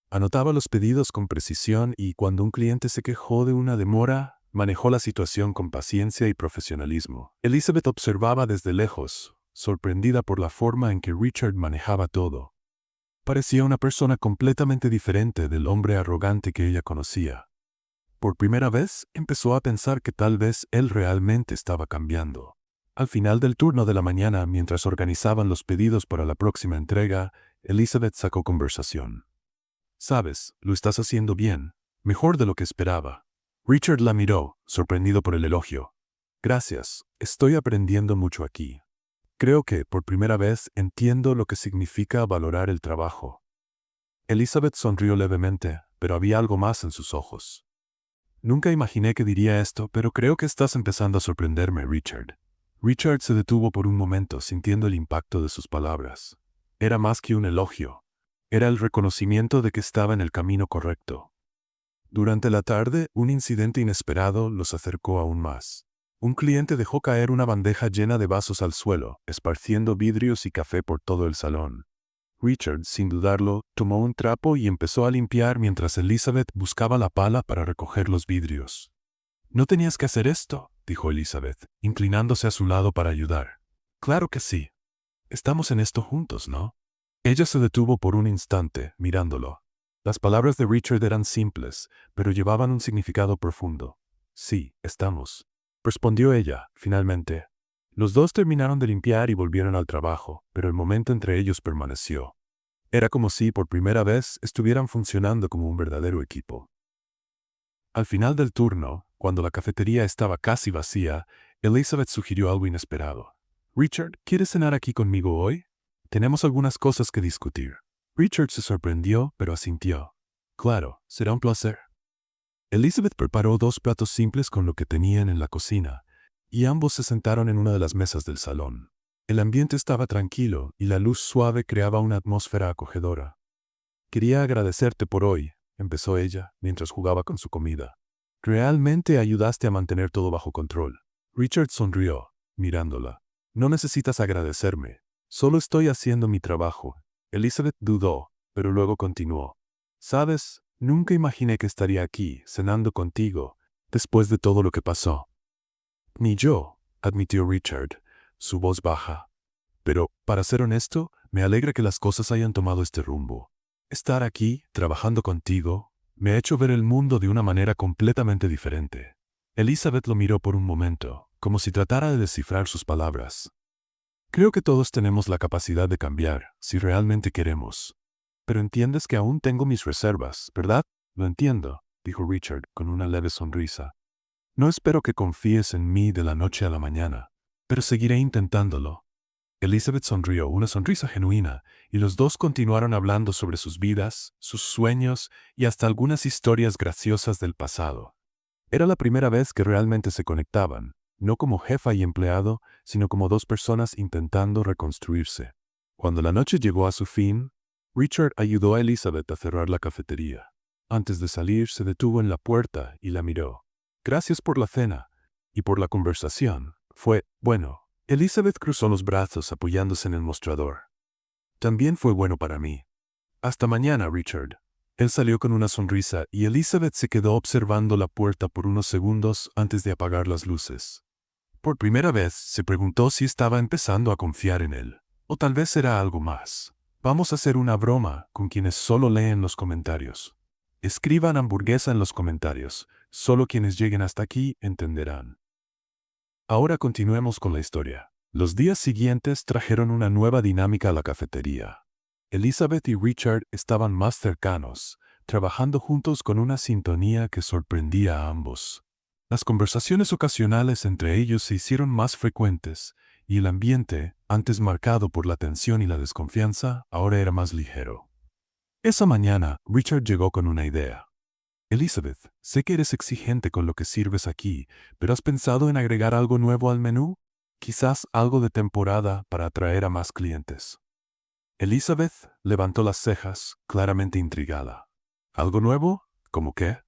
Anotaba los pedidos con precisión y cuando un cliente se quejó de una demora, manejó la situación con paciencia y profesionalismo. Elizabeth observaba desde lejos, sorprendida por la forma en que Richard manejaba todo. Parecía una persona completamente diferente del hombre arrogante que ella conocía. Por primera vez, empezó a pensar que tal vez él realmente estaba cambiando. Al final del turno de la mañana, mientras organizaban los pedidos para la próxima entrega, Elizabeth sacó conversación. «Sabes, lo estás haciendo bien, mejor de lo que esperaba». Richard la miró, sorprendido por el elogio. «Gracias, estoy aprendiendo mucho aquí. Creo que, por primera vez, entiendo lo que significa valorar el trabajo». Elizabeth sonrió levemente, pero había algo más en sus ojos. «Nunca imaginé que diría esto, pero creo que estás empezando a sorprenderme, Richard». Richard se detuvo por un momento, sintiendo el impacto de sus palabras. Era más que un elogio. Era el reconocimiento de que estaba en el camino correcto. Durante la tarde, un incidente inesperado los acercó aún más. Un cliente dejó caer una bandeja llena de vasos al suelo, esparciendo vidrios y café por todo el salón. Richard, sin dudarlo, tomó un trapo y empezó a limpiar mientras Elizabeth buscaba la pala para recoger los vidrios. «No tenías que hacer esto», dijo Elizabeth, inclinándose a su lado para ayudar. «Claro que sí. Estamos en esto juntos, ¿no?» Ella se detuvo por un instante, mirándolo. Las palabras de Richard eran simples, pero llevaban un significado profundo. «Sí, estamos», respondió ella, finalmente. Los dos terminaron de limpiar y volvieron al trabajo, pero el momento entre ellos permaneció. Era como si, por primera vez, estuvieran funcionando como un verdadero equipo. Al final del turno, cuando la cafetería estaba casi vacía, Elizabeth sugirió algo inesperado. «Richard, ¿quieres cenar aquí conmigo hoy? Tenemos algunas cosas que discutir». Richard se sorprendió, pero asintió. «Claro, será un placer». Elizabeth preparó 2 platos simples con lo que tenían en la cocina, y ambos se sentaron en una de las mesas del salón. El ambiente estaba tranquilo y la luz suave creaba una atmósfera acogedora. «Quería agradecerte por hoy», empezó ella, mientras jugaba con su comida. «Realmente ayudaste a mantener todo bajo control». Richard sonrió, mirándola. «No necesitas agradecerme. Solo estoy haciendo mi trabajo». Elizabeth dudó, pero luego continuó. «Sabes, nunca imaginé que estaría aquí, cenando contigo, después de todo lo que pasó». «Ni yo», admitió Richard, su voz baja. «Pero, para ser honesto, me alegra que las cosas hayan tomado este rumbo. Estar aquí, trabajando contigo, me ha hecho ver el mundo de una manera completamente diferente». Elizabeth lo miró por un momento, como si tratara de descifrar sus palabras. «Creo que todos tenemos la capacidad de cambiar, si realmente queremos. Pero entiendes que aún tengo mis reservas, ¿verdad?» «Lo entiendo», dijo Richard con una leve sonrisa. «No espero que confíes en mí de la noche a la mañana, pero seguiré intentándolo». Elizabeth sonrió, una sonrisa genuina, y los dos continuaron hablando sobre sus vidas, sus sueños y hasta algunas historias graciosas del pasado. Era la primera vez que realmente se conectaban, no como jefa y empleado, sino como 2 personas intentando reconstruirse. Cuando la noche llegó a su fin, Richard ayudó a Elizabeth a cerrar la cafetería. Antes de salir, se detuvo en la puerta y la miró. «Gracias por la cena y por la conversación. Fue, bueno, Elizabeth cruzó los brazos apoyándose en el mostrador. También fue bueno para mí. Hasta mañana, Richard. Él salió con una sonrisa y Elizabeth se quedó observando la puerta por unos segundos antes de apagar las luces. Por primera vez se preguntó si estaba empezando a confiar en él. O tal vez era algo más. Vamos a hacer una broma con quienes solo leen los comentarios. Escriban hamburguesa en los comentarios. Solo quienes lleguen hasta aquí entenderán. Ahora continuemos con la historia. Los días siguientes trajeron una nueva dinámica a la cafetería. Elizabeth y Richard estaban más cercanos, trabajando juntos con una sintonía que sorprendía a ambos. Las conversaciones ocasionales entre ellos se hicieron más frecuentes, y el ambiente, antes marcado por la tensión y la desconfianza, ahora era más ligero. Esa mañana, Richard llegó con una idea. Elizabeth, sé que eres exigente con lo que sirves aquí, pero ¿has pensado en agregar algo nuevo al menú? Quizás algo de temporada para atraer a más clientes. Elizabeth levantó las cejas, claramente intrigada. ¿Algo nuevo? ¿Cómo qué?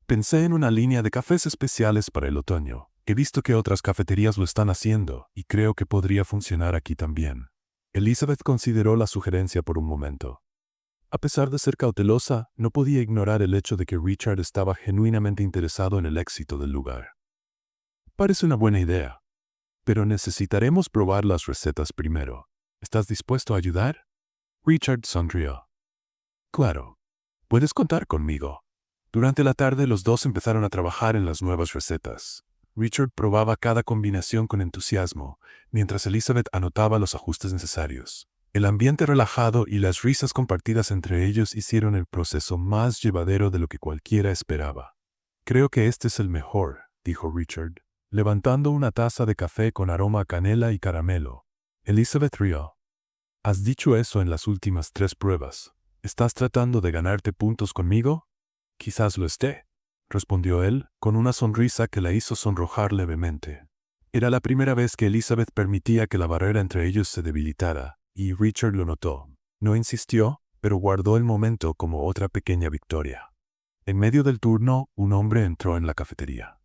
Pensé en una línea de cafés especiales para el otoño. He visto que otras cafeterías lo están haciendo y creo que podría funcionar aquí también. Elizabeth consideró la sugerencia por un momento. A pesar de ser cautelosa, no podía ignorar el hecho de que Richard estaba genuinamente interesado en el éxito del lugar. Parece una buena idea, pero necesitaremos probar las recetas primero. ¿Estás dispuesto a ayudar? Richard sonrió. Claro, puedes contar conmigo. Durante la tarde los dos empezaron a trabajar en las nuevas recetas. Richard probaba cada combinación con entusiasmo, mientras Elizabeth anotaba los ajustes necesarios. El ambiente relajado y las risas compartidas entre ellos hicieron el proceso más llevadero de lo que cualquiera esperaba. Creo que este es el mejor, dijo Richard, levantando una taza de café con aroma a canela y caramelo. Elizabeth rió. Has dicho eso en las últimas 3 pruebas. ¿Estás tratando de ganarte puntos conmigo? Quizás lo esté, respondió él, con una sonrisa que la hizo sonrojar levemente. Era la primera vez que Elizabeth permitía que la barrera entre ellos se debilitara, y Richard lo notó. No insistió, pero guardó el momento como otra pequeña victoria. En medio del turno, un hombre entró en la cafetería.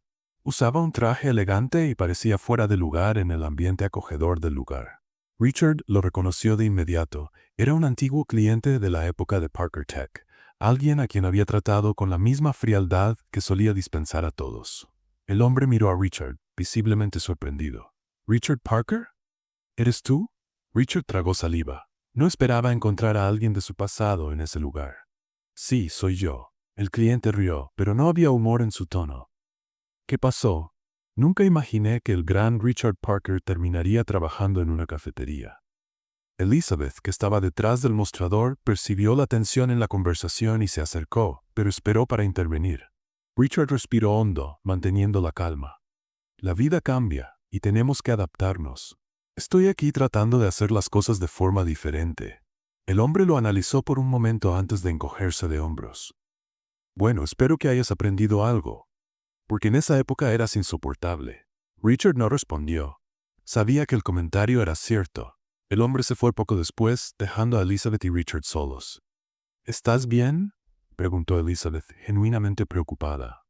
Usaba un traje elegante y parecía fuera de lugar en el ambiente acogedor del lugar. Richard lo reconoció de inmediato. Era un antiguo cliente de la época de Parker Tech, alguien a quien había tratado con la misma frialdad que solía dispensar a todos. El hombre miró a Richard, visiblemente sorprendido. ¿Richard Parker? ¿Eres tú? Richard tragó saliva. No esperaba encontrar a alguien de su pasado en ese lugar. Sí, soy yo. El cliente rió, pero no había humor en su tono. ¿Qué pasó? Nunca imaginé que el gran Richard Parker terminaría trabajando en una cafetería. Elizabeth, que estaba detrás del mostrador, percibió la tensión en la conversación y se acercó, pero esperó para intervenir. Richard respiró hondo, manteniendo la calma. La vida cambia, y tenemos que adaptarnos. Estoy aquí tratando de hacer las cosas de forma diferente. El hombre lo analizó por un momento antes de encogerse de hombros. Bueno, espero que hayas aprendido algo. Porque en esa época eras insoportable. Richard no respondió. Sabía que el comentario era cierto. El hombre se fue poco después, dejando a Elizabeth y Richard solos. ¿Estás bien?, preguntó Elizabeth, genuinamente preocupada.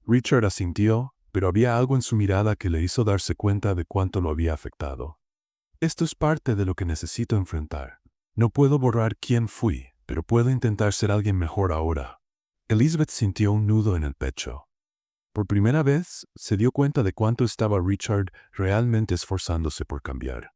Richard asintió, pero había algo en su mirada que le hizo darse cuenta de cuánto lo había afectado. Esto es parte de lo que necesito enfrentar. No puedo borrar quién fui, pero puedo intentar ser alguien mejor ahora. Elizabeth sintió un nudo en el pecho. Por primera vez, se dio cuenta de cuánto estaba Richard realmente esforzándose por cambiar.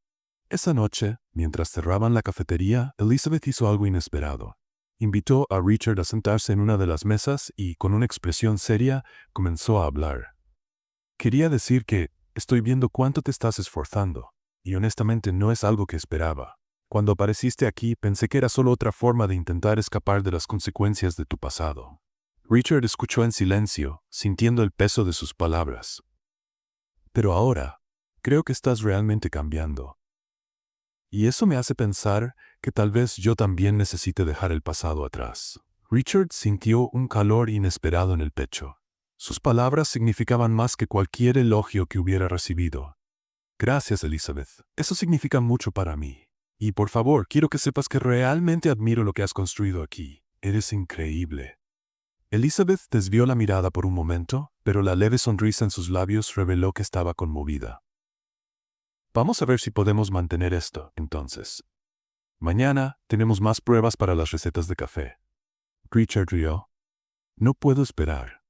Esa noche, mientras cerraban la cafetería, Elizabeth hizo algo inesperado. Invitó a Richard a sentarse en una de las mesas y, con una expresión seria, comenzó a hablar. Quería decir que estoy viendo cuánto te estás esforzando, y honestamente no es algo que esperaba. Cuando apareciste aquí, pensé que era solo otra forma de intentar escapar de las consecuencias de tu pasado. Richard escuchó en silencio, sintiendo el peso de sus palabras. Pero ahora, creo que estás realmente cambiando. Y eso me hace pensar que tal vez yo también necesite dejar el pasado atrás. Richard sintió un calor inesperado en el pecho. Sus palabras significaban más que cualquier elogio que hubiera recibido. Gracias, Elizabeth. Eso significa mucho para mí. Y por favor, quiero que sepas que realmente admiro lo que has construido aquí. Eres increíble. Elizabeth desvió la mirada por un momento, pero la leve sonrisa en sus labios reveló que estaba conmovida. Vamos a ver si podemos mantener esto, entonces. Mañana tenemos más pruebas para las recetas de café. Richard rió. No puedo esperar.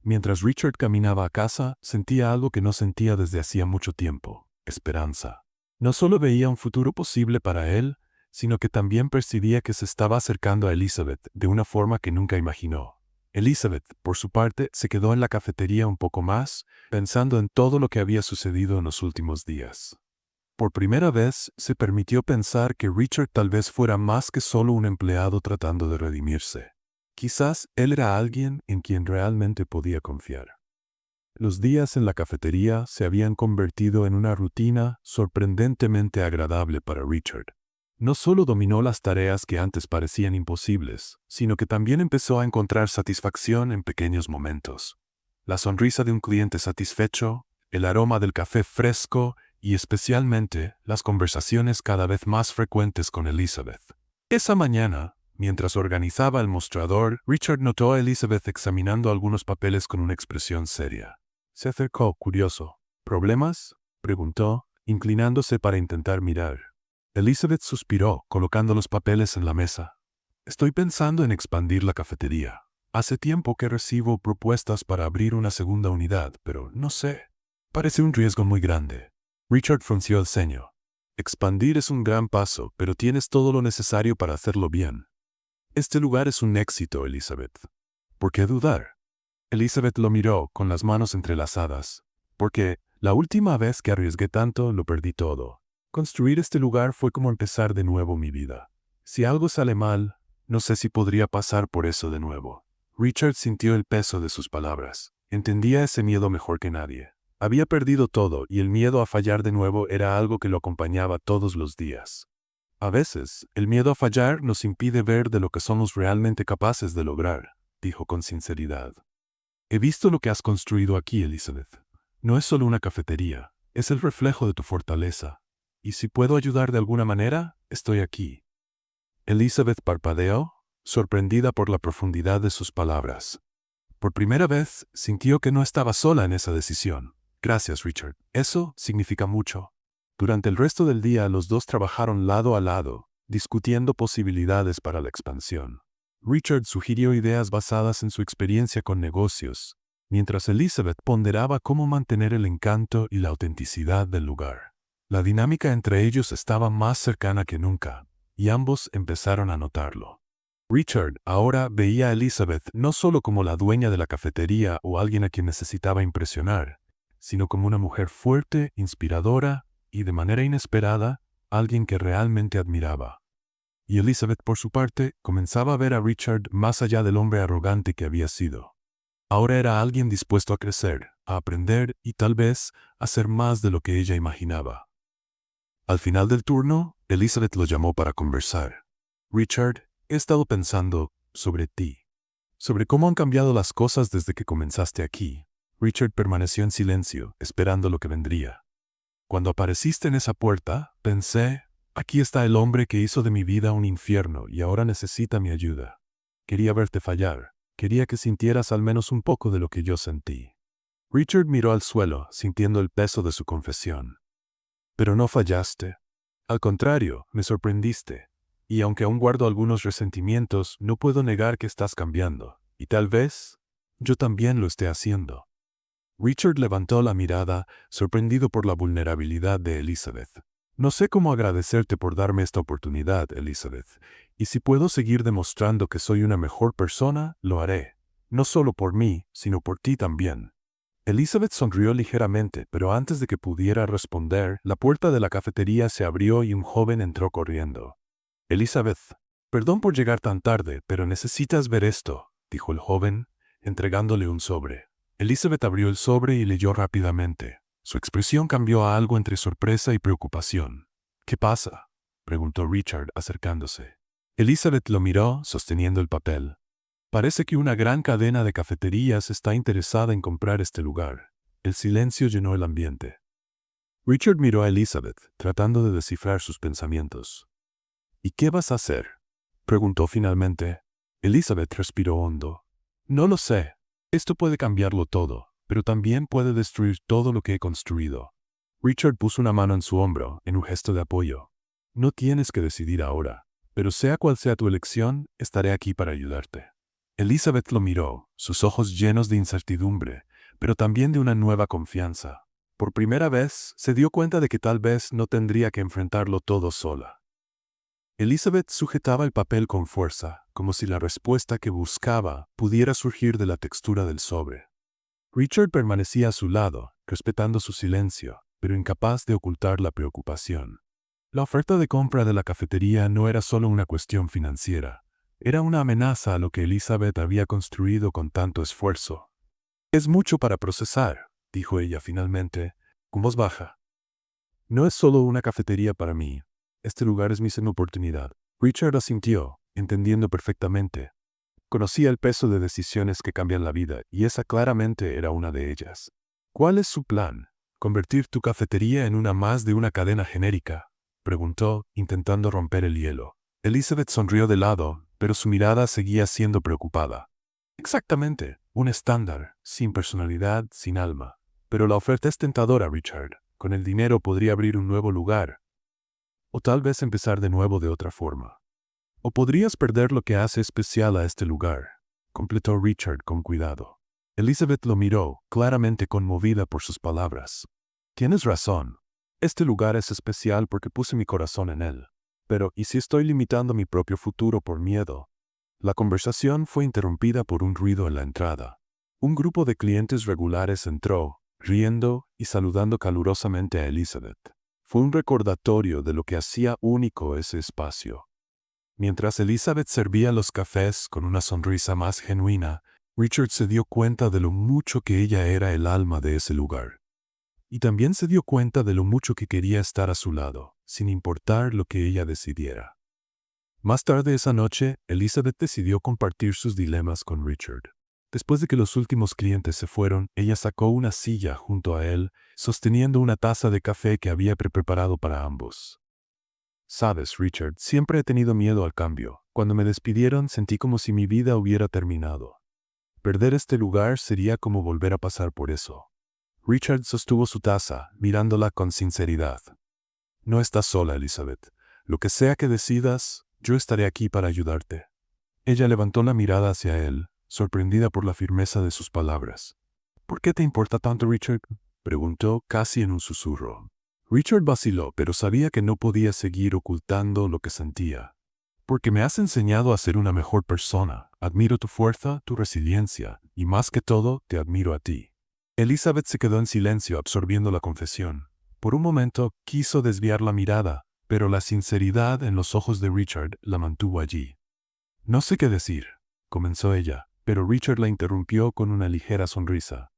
Mientras Richard caminaba a casa, sentía algo que no sentía desde hacía mucho tiempo: esperanza. No solo veía un futuro posible para él, sino que también percibía que se estaba acercando a Elizabeth de una forma que nunca imaginó. Elizabeth, por su parte, se quedó en la cafetería un poco más, pensando en todo lo que había sucedido en los últimos días. Por primera vez, se permitió pensar que Richard tal vez fuera más que solo un empleado tratando de redimirse. Quizás él era alguien en quien realmente podía confiar. Los días en la cafetería se habían convertido en una rutina sorprendentemente agradable para Richard. No solo dominó las tareas que antes parecían imposibles, sino que también empezó a encontrar satisfacción en pequeños momentos. La sonrisa de un cliente satisfecho, el aroma del café fresco y especialmente las conversaciones cada vez más frecuentes con Elizabeth. Esa mañana, mientras organizaba el mostrador, Richard notó a Elizabeth examinando algunos papeles con una expresión seria. Se acercó, curioso. ¿Problemas?, preguntó, inclinándose para intentar mirar. Elizabeth suspiró, colocando los papeles en la mesa. Estoy pensando en expandir la cafetería. Hace tiempo que recibo propuestas para abrir una segunda unidad, pero no sé. Parece un riesgo muy grande. Richard frunció el ceño. Expandir es un gran paso, pero tienes todo lo necesario para hacerlo bien. Este lugar es un éxito, Elizabeth. ¿Por qué dudar? Elizabeth lo miró con las manos entrelazadas. Porque la última vez que arriesgué tanto, lo perdí todo. Construir este lugar fue como empezar de nuevo mi vida. Si algo sale mal, no sé si podría pasar por eso de nuevo. Richard sintió el peso de sus palabras. Entendía ese miedo mejor que nadie. Había perdido todo y el miedo a fallar de nuevo era algo que lo acompañaba todos los días. A veces, el miedo a fallar nos impide ver de lo que somos realmente capaces de lograr, dijo con sinceridad. He visto lo que has construido aquí, Elizabeth. No es solo una cafetería, es el reflejo de tu fortaleza. Y si puedo ayudar de alguna manera, estoy aquí. Elizabeth parpadeó, sorprendida por la profundidad de sus palabras. Por primera vez, sintió que no estaba sola en esa decisión. Gracias, Richard. Eso significa mucho. Durante el resto del día, los dos trabajaron lado a lado, discutiendo posibilidades para la expansión. Richard sugirió ideas basadas en su experiencia con negocios, mientras Elizabeth ponderaba cómo mantener el encanto y la autenticidad del lugar. La dinámica entre ellos estaba más cercana que nunca, y ambos empezaron a notarlo. Richard ahora veía a Elizabeth no solo como la dueña de la cafetería o alguien a quien necesitaba impresionar, sino como una mujer fuerte, inspiradora y, de manera inesperada, alguien que realmente admiraba. Y Elizabeth, por su parte, comenzaba a ver a Richard más allá del hombre arrogante que había sido. Ahora era alguien dispuesto a crecer, a aprender y tal vez a hacer más de lo que ella imaginaba. Al final del turno, Elizabeth lo llamó para conversar. Richard, he estado pensando sobre ti, sobre cómo han cambiado las cosas desde que comenzaste aquí. Richard permaneció en silencio, esperando lo que vendría. Cuando apareciste en esa puerta, pensé, aquí está el hombre que hizo de mi vida un infierno y ahora necesita mi ayuda. Quería verte fallar, quería que sintieras al menos un poco de lo que yo sentí. Richard miró al suelo, sintiendo el peso de su confesión. Pero no fallaste. Al contrario, me sorprendiste. Y aunque aún guardo algunos resentimientos, no puedo negar que estás cambiando. Y tal vez, yo también lo esté haciendo. Richard levantó la mirada, sorprendido por la vulnerabilidad de Elizabeth. No sé cómo agradecerte por darme esta oportunidad, Elizabeth. Y si puedo seguir demostrando que soy una mejor persona, lo haré. No solo por mí, sino por ti también. Elizabeth sonrió ligeramente, pero antes de que pudiera responder, la puerta de la cafetería se abrió y un joven entró corriendo. Elizabeth, perdón por llegar tan tarde, pero necesitas ver esto, dijo el joven, entregándole un sobre. Elizabeth abrió el sobre y leyó rápidamente. Su expresión cambió a algo entre sorpresa y preocupación. ¿Qué pasa?, preguntó Richard acercándose. Elizabeth lo miró, sosteniendo el papel. Parece que una gran cadena de cafeterías está interesada en comprar este lugar. El silencio llenó el ambiente. Richard miró a Elizabeth, tratando de descifrar sus pensamientos. ¿Y qué vas a hacer?, preguntó finalmente. Elizabeth respiró hondo. No lo sé. Esto puede cambiarlo todo, pero también puede destruir todo lo que he construido. Richard puso una mano en su hombro, en un gesto de apoyo. No tienes que decidir ahora, pero sea cual sea tu elección, estaré aquí para ayudarte. Elizabeth lo miró, sus ojos llenos de incertidumbre, pero también de una nueva confianza. Por primera vez, se dio cuenta de que tal vez no tendría que enfrentarlo todo sola. Elizabeth sujetaba el papel con fuerza, como si la respuesta que buscaba pudiera surgir de la textura del sobre. Richard permanecía a su lado, respetando su silencio, pero incapaz de ocultar la preocupación. La oferta de compra de la cafetería no era solo una cuestión financiera, era una amenaza a lo que Elizabeth había construido con tanto esfuerzo. Es mucho para procesar, dijo ella finalmente, con voz baja. No es solo una cafetería para mí. Este lugar es mi segunda oportunidad. Richard asintió, entendiendo perfectamente. Conocía el peso de decisiones que cambian la vida, y esa claramente era una de ellas. ¿Cuál es su plan? ¿Convertir tu cafetería en una más de una cadena genérica?, preguntó, intentando romper el hielo. Elizabeth sonrió de lado, pero su mirada seguía siendo preocupada. Exactamente, un estándar, sin personalidad, sin alma. Pero la oferta es tentadora, Richard. Con el dinero podría abrir un nuevo lugar. O tal vez empezar de nuevo de otra forma. O podrías perder lo que hace especial a este lugar, completó Richard con cuidado. Elizabeth lo miró, claramente conmovida por sus palabras. Tienes razón. Este lugar es especial porque puse mi corazón en él. Pero, ¿y si estoy limitando mi propio futuro por miedo? La conversación fue interrumpida por un ruido en la entrada. Un grupo de clientes regulares entró, riendo y saludando calurosamente a Elizabeth. Fue un recordatorio de lo que hacía único ese espacio. Mientras Elizabeth servía los cafés con una sonrisa más genuina, Richard se dio cuenta de lo mucho que ella era el alma de ese lugar. Y también se dio cuenta de lo mucho que quería estar a su lado, sin importar lo que ella decidiera. Más tarde esa noche, Elizabeth decidió compartir sus dilemas con Richard. Después de que los últimos clientes se fueron, ella sacó una silla junto a él, sosteniendo una taza de café que había preparado para ambos. Sabes, Richard, siempre he tenido miedo al cambio. Cuando me despidieron sentí como si mi vida hubiera terminado. Perder este lugar sería como volver a pasar por eso. Richard sostuvo su taza, mirándola con sinceridad. No estás sola, Elizabeth. Lo que sea que decidas, yo estaré aquí para ayudarte. Ella levantó la mirada hacia él, sorprendida por la firmeza de sus palabras. ¿Por qué te importa tanto, Richard?, preguntó casi en un susurro. Richard vaciló, pero sabía que no podía seguir ocultando lo que sentía. Porque me has enseñado a ser una mejor persona. Admiro tu fuerza, tu resiliencia, y más que todo, te admiro a ti. Elizabeth se quedó en silencio, absorbiendo la confesión. Por un momento quiso desviar la mirada, pero la sinceridad en los ojos de Richard la mantuvo allí. No sé qué decir, comenzó ella, pero Richard la interrumpió con una ligera sonrisa.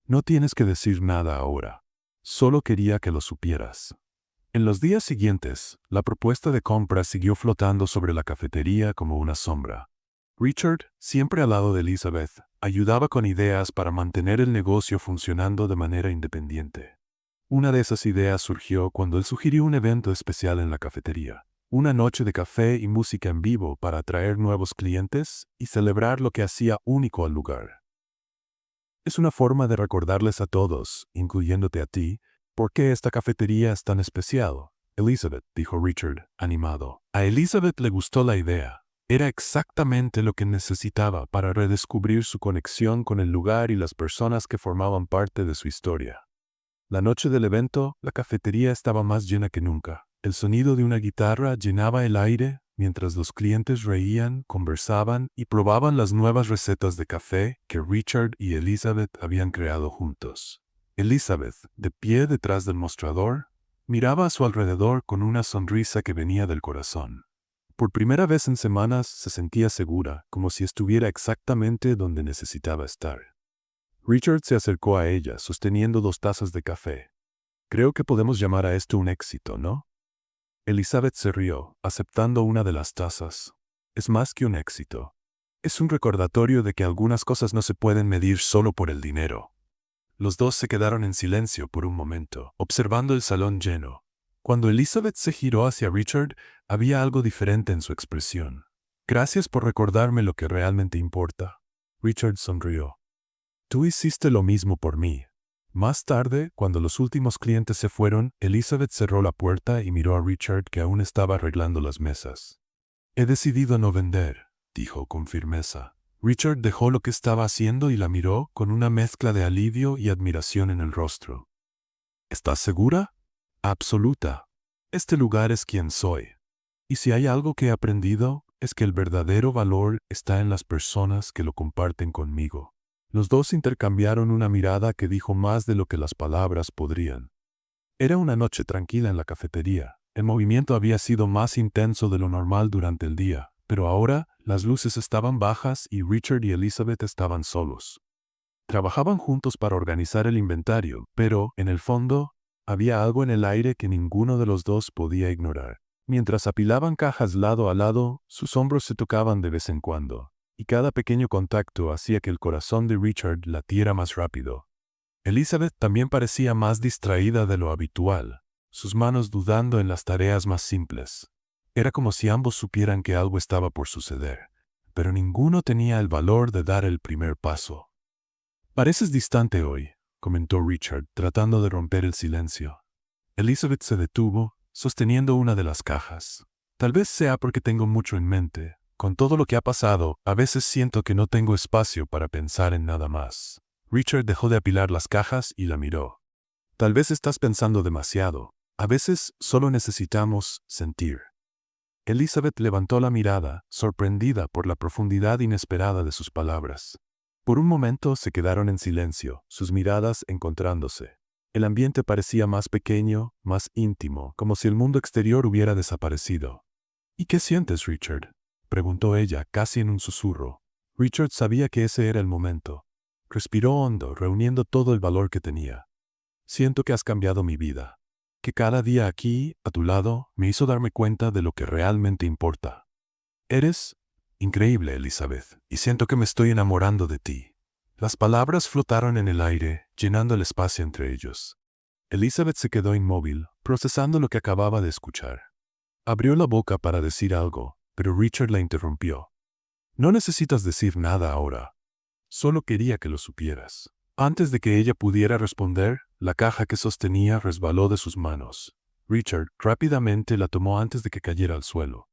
No tienes que decir nada ahora. Solo quería que lo supieras. En los días siguientes, la propuesta de compra siguió flotando sobre la cafetería como una sombra. Richard, siempre al lado de Elizabeth, ayudaba con ideas para mantener el negocio funcionando de manera independiente. Una de esas ideas surgió cuando él sugirió un evento especial en la cafetería. Una noche de café y música en vivo para atraer nuevos clientes y celebrar lo que hacía único al lugar. Es una forma de recordarles a todos, incluyéndote a ti, por qué esta cafetería es tan especial. Elizabeth, dijo Richard, animado. A Elizabeth le gustó la idea. Era exactamente lo que necesitaba para redescubrir su conexión con el lugar y las personas que formaban parte de su historia. La noche del evento, la cafetería estaba más llena que nunca. El sonido de una guitarra llenaba el aire, mientras los clientes reían, conversaban y probaban las nuevas recetas de café que Richard y Elizabeth habían creado juntos. Elizabeth, de pie detrás del mostrador, miraba a su alrededor con una sonrisa que venía del corazón. Por primera vez en semanas se sentía segura, como si estuviera exactamente donde necesitaba estar. Richard se acercó a ella, sosteniendo 2 tazas de café. Creo que podemos llamar a esto un éxito, ¿no? Elizabeth se rió, aceptando una de las tazas. Es más que un éxito. Es un recordatorio de que algunas cosas no se pueden medir solo por el dinero. Los dos se quedaron en silencio por un momento, observando el salón lleno. Cuando Elizabeth se giró hacia Richard, había algo diferente en su expresión. Gracias por recordarme lo que realmente importa. Richard sonrió. Tú hiciste lo mismo por mí. Más tarde, cuando los últimos clientes se fueron, Elizabeth cerró la puerta y miró a Richard, que aún estaba arreglando las mesas. «He decidido no vender», dijo con firmeza. Richard dejó lo que estaba haciendo y la miró con una mezcla de alivio y admiración en el rostro. «¿Estás segura?» «Absoluta. Este lugar es quien soy. Y si hay algo que he aprendido, es que el verdadero valor está en las personas que lo comparten conmigo». Los dos intercambiaron una mirada que dijo más de lo que las palabras podrían. Era una noche tranquila en la cafetería. El movimiento había sido más intenso de lo normal durante el día, pero ahora las luces estaban bajas y Richard y Elizabeth estaban solos. Trabajaban juntos para organizar el inventario, pero, en el fondo, había algo en el aire que ninguno de los dos podía ignorar. Mientras apilaban cajas lado a lado, sus hombros se tocaban de vez en cuando, y cada pequeño contacto hacía que el corazón de Richard latiera más rápido. Elizabeth también parecía más distraída de lo habitual, sus manos dudando en las tareas más simples. Era como si ambos supieran que algo estaba por suceder, pero ninguno tenía el valor de dar el primer paso. «Pareces distante hoy», comentó Richard, tratando de romper el silencio. Elizabeth se detuvo, sosteniendo una de las cajas. «Tal vez sea porque tengo mucho en mente. Con todo lo que ha pasado, a veces siento que no tengo espacio para pensar en nada más». Richard dejó de apilar las cajas y la miró. «Tal vez estás pensando demasiado. A veces solo necesitamos sentir». Elizabeth levantó la mirada, sorprendida por la profundidad inesperada de sus palabras. Por un momento se quedaron en silencio, sus miradas encontrándose. El ambiente parecía más pequeño, más íntimo, como si el mundo exterior hubiera desaparecido. «¿Y qué sientes, Richard?», preguntó ella, casi en un susurro. Richard sabía que ese era el momento. Respiró hondo, reuniendo todo el valor que tenía. «Siento que has cambiado mi vida. Que cada día aquí, a tu lado, me hizo darme cuenta de lo que realmente importa. Eres increíble, Elizabeth, y siento que me estoy enamorando de ti». Las palabras flotaron en el aire, llenando el espacio entre ellos. Elizabeth se quedó inmóvil, procesando lo que acababa de escuchar. Abrió la boca para decir algo, pero Richard la interrumpió. «No necesitas decir nada ahora. Solo quería que lo supieras». Antes de que ella pudiera responder, la caja que sostenía resbaló de sus manos. Richard rápidamente la tomó antes de que cayera al suelo.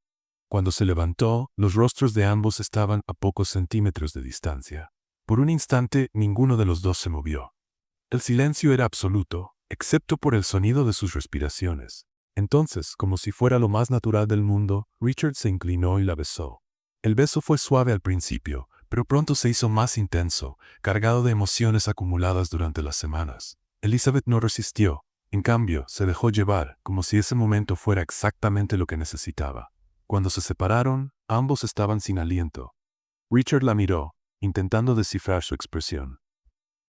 Cuando se levantó, los rostros de ambos estaban a pocos centímetros de distancia. Por un instante, ninguno de los dos se movió. El silencio era absoluto, excepto por el sonido de sus respiraciones. Entonces, como si fuera lo más natural del mundo, Richard se inclinó y la besó. El beso fue suave al principio, pero pronto se hizo más intenso, cargado de emociones acumuladas durante las semanas. Elizabeth no resistió. En cambio, se dejó llevar, como si ese momento fuera exactamente lo que necesitaba. Cuando se separaron, ambos estaban sin aliento. Richard la miró, intentando descifrar su expresión.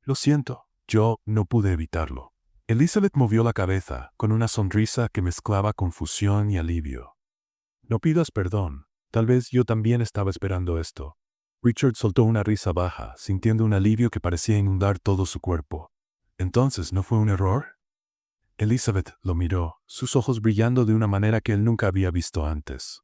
«Lo siento, yo no pude evitarlo». Elizabeth movió la cabeza, con una sonrisa que mezclaba confusión y alivio. «No pidas perdón. Tal vez yo también estaba esperando esto». Richard soltó una risa baja, sintiendo un alivio que parecía inundar todo su cuerpo. «¿Entonces no fue un error?». Elizabeth lo miró, sus ojos brillando de una manera que él nunca había visto antes.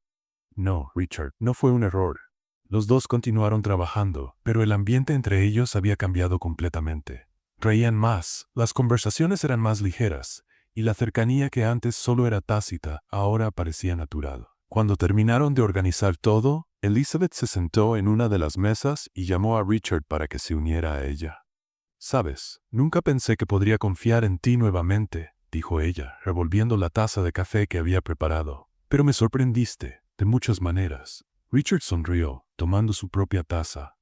«No, Richard, no fue un error». Los dos continuaron trabajando, pero el ambiente entre ellos había cambiado completamente. Reían más, las conversaciones eran más ligeras, y la cercanía que antes solo era tácita, ahora parecía natural. Cuando terminaron de organizar todo, Elizabeth se sentó en una de las mesas y llamó a Richard para que se uniera a ella. «Sabes, nunca pensé que podría confiar en ti nuevamente», dijo ella, revolviendo la taza de café que había preparado. «Pero me sorprendiste, de muchas maneras». Richard sonrió, tomando su propia taza.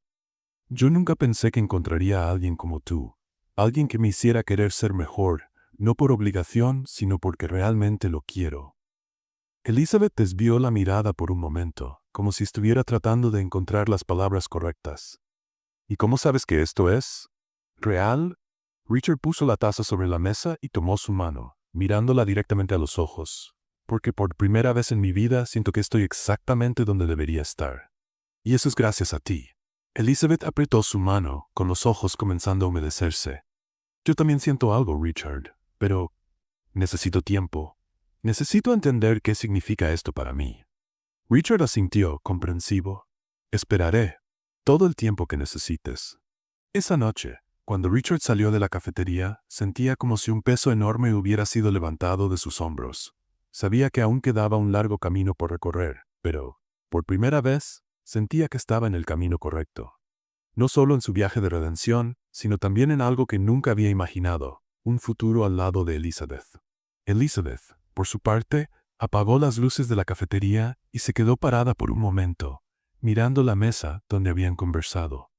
«Yo nunca pensé que encontraría a alguien como tú. Alguien que me hiciera querer ser mejor, no por obligación, sino porque realmente lo quiero». Elizabeth desvió la mirada por un momento, como si estuviera tratando de encontrar las palabras correctas. «¿Y cómo sabes que esto es real?». Richard puso la taza sobre la mesa y tomó su mano, mirándola directamente a los ojos. «Porque por primera vez en mi vida siento que estoy exactamente donde debería estar. Y eso es gracias a ti». Elizabeth apretó su mano, con los ojos comenzando a humedecerse. «Yo también siento algo, Richard, pero necesito tiempo. Necesito entender qué significa esto para mí». Richard asintió, comprensivo. «Esperaré todo el tiempo que necesites». Esa noche, Cuando Richard salió de la cafetería, sentía como si un peso enorme hubiera sido levantado de sus hombros. Sabía que aún quedaba un largo camino por recorrer, pero, por primera vez, sentía que estaba en el camino correcto. No solo en su viaje de redención, sino también en algo que nunca había imaginado, un futuro al lado de Elizabeth. Elizabeth, por su parte, apagó las luces de la cafetería y se quedó parada por un momento, mirando la mesa donde habían conversado.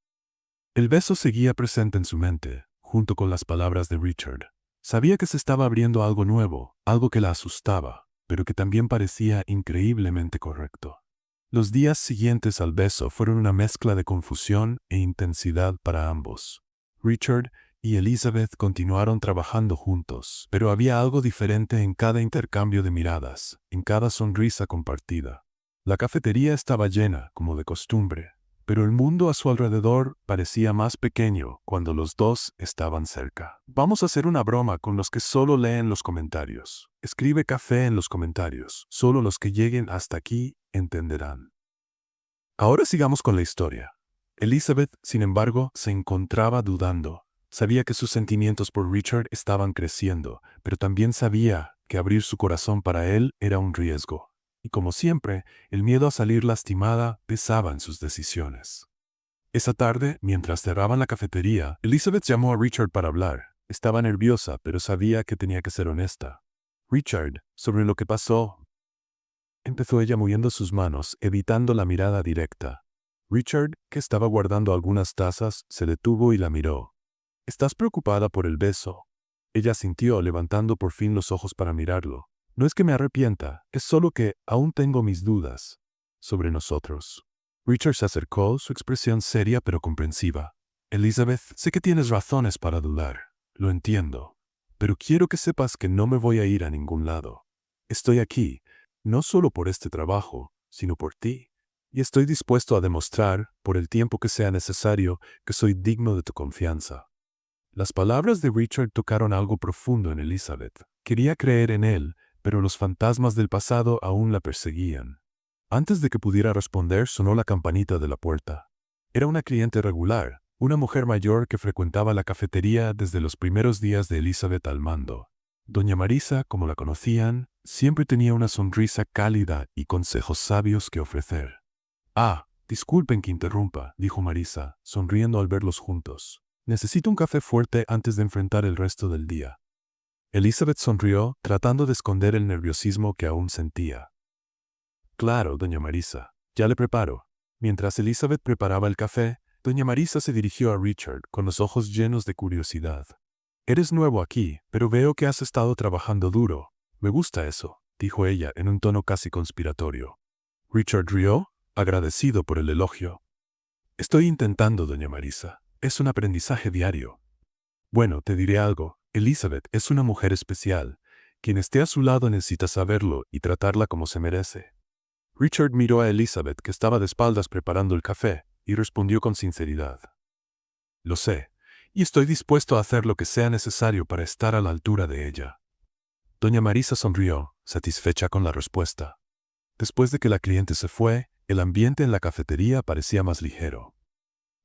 El beso seguía presente en su mente, junto con las palabras de Richard. Sabía que se estaba abriendo algo nuevo, algo que la asustaba, pero que también parecía increíblemente correcto. Los días siguientes al beso fueron una mezcla de confusión e intensidad para ambos. Richard y Elizabeth continuaron trabajando juntos, pero había algo diferente en cada intercambio de miradas, en cada sonrisa compartida. La cafetería estaba llena, como de costumbre, pero el mundo a su alrededor parecía más pequeño cuando los dos estaban cerca. Vamos a hacer una broma con los que solo leen los comentarios. Escribe café en los comentarios. Solo los que lleguen hasta aquí entenderán. Ahora sigamos con la historia. Elizabeth, sin embargo, se encontraba dudando. Sabía que sus sentimientos por Richard estaban creciendo, pero también sabía que abrir su corazón para él era un riesgo. Y como siempre, el miedo a salir lastimada pesaba en sus decisiones. Esa tarde, mientras cerraban la cafetería, Elizabeth llamó a Richard para hablar. Estaba nerviosa, pero sabía que tenía que ser honesta. Richard, sobre lo que pasó, empezó ella moviendo sus manos, evitando la mirada directa. Richard, que estaba guardando algunas tazas, se detuvo y la miró. ¿Estás preocupada por el beso? Ella sintió, levantando por fin los ojos para mirarlo. No es que me arrepienta, es solo que aún tengo mis dudas sobre nosotros. Richard se acercó, su expresión seria pero comprensiva. Elizabeth, sé que tienes razones para dudar. Lo entiendo. Pero quiero que sepas que no me voy a ir a ningún lado. Estoy aquí, no solo por este trabajo, sino por ti. Y estoy dispuesto a demostrar, por el tiempo que sea necesario, que soy digno de tu confianza. Las palabras de Richard tocaron algo profundo en Elizabeth. Quería creer en él, pero los fantasmas del pasado aún la perseguían. Antes de que pudiera responder, sonó la campanita de la puerta. Era una cliente regular, una mujer mayor que frecuentaba la cafetería desde los primeros días de Elizabeth al mando. Doña Marisa, como la conocían, siempre tenía una sonrisa cálida y consejos sabios que ofrecer. «Ah, disculpen que interrumpa», dijo Marisa, sonriendo al verlos juntos. «Necesito un café fuerte antes de enfrentar el resto del día». Elizabeth sonrió, tratando de esconder el nerviosismo que aún sentía. «Claro, doña Marisa, ya le preparo». Mientras Elizabeth preparaba el café, doña Marisa se dirigió a Richard con los ojos llenos de curiosidad. «Eres nuevo aquí, pero veo que has estado trabajando duro. Me gusta eso», dijo ella en un tono casi conspiratorio. Richard rió, agradecido por el elogio. «Estoy intentando, doña Marisa. Es un aprendizaje diario». «Bueno, te diré algo. Elizabeth es una mujer especial. Quien esté a su lado necesita saberlo y tratarla como se merece». Richard miró a Elizabeth, que estaba de espaldas preparando el café, y respondió con sinceridad. «Lo sé, y estoy dispuesto a hacer lo que sea necesario para estar a la altura de ella». Doña Marisa sonrió, satisfecha con la respuesta. Después de que la cliente se fue, el ambiente en la cafetería parecía más ligero.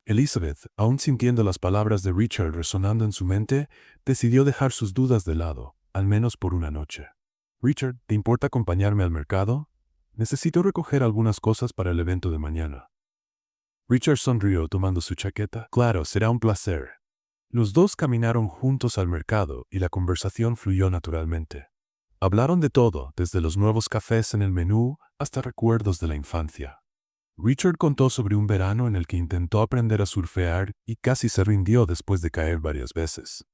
Elizabeth, aún sintiendo las palabras de Richard resonando en su mente, decidió dejar sus dudas de lado, al menos por una noche. «Richard, ¿te importa acompañarme al mercado? Necesito recoger algunas cosas para el evento de mañana». Richard sonrió tomando su chaqueta. «Claro, será un placer». Los dos caminaron juntos al mercado y la conversación fluyó naturalmente. Hablaron de todo, desde los nuevos cafés en el menú hasta recuerdos de la infancia. Richard contó sobre un verano en el que intentó aprender a surfear y casi se rindió después de caer varias veces.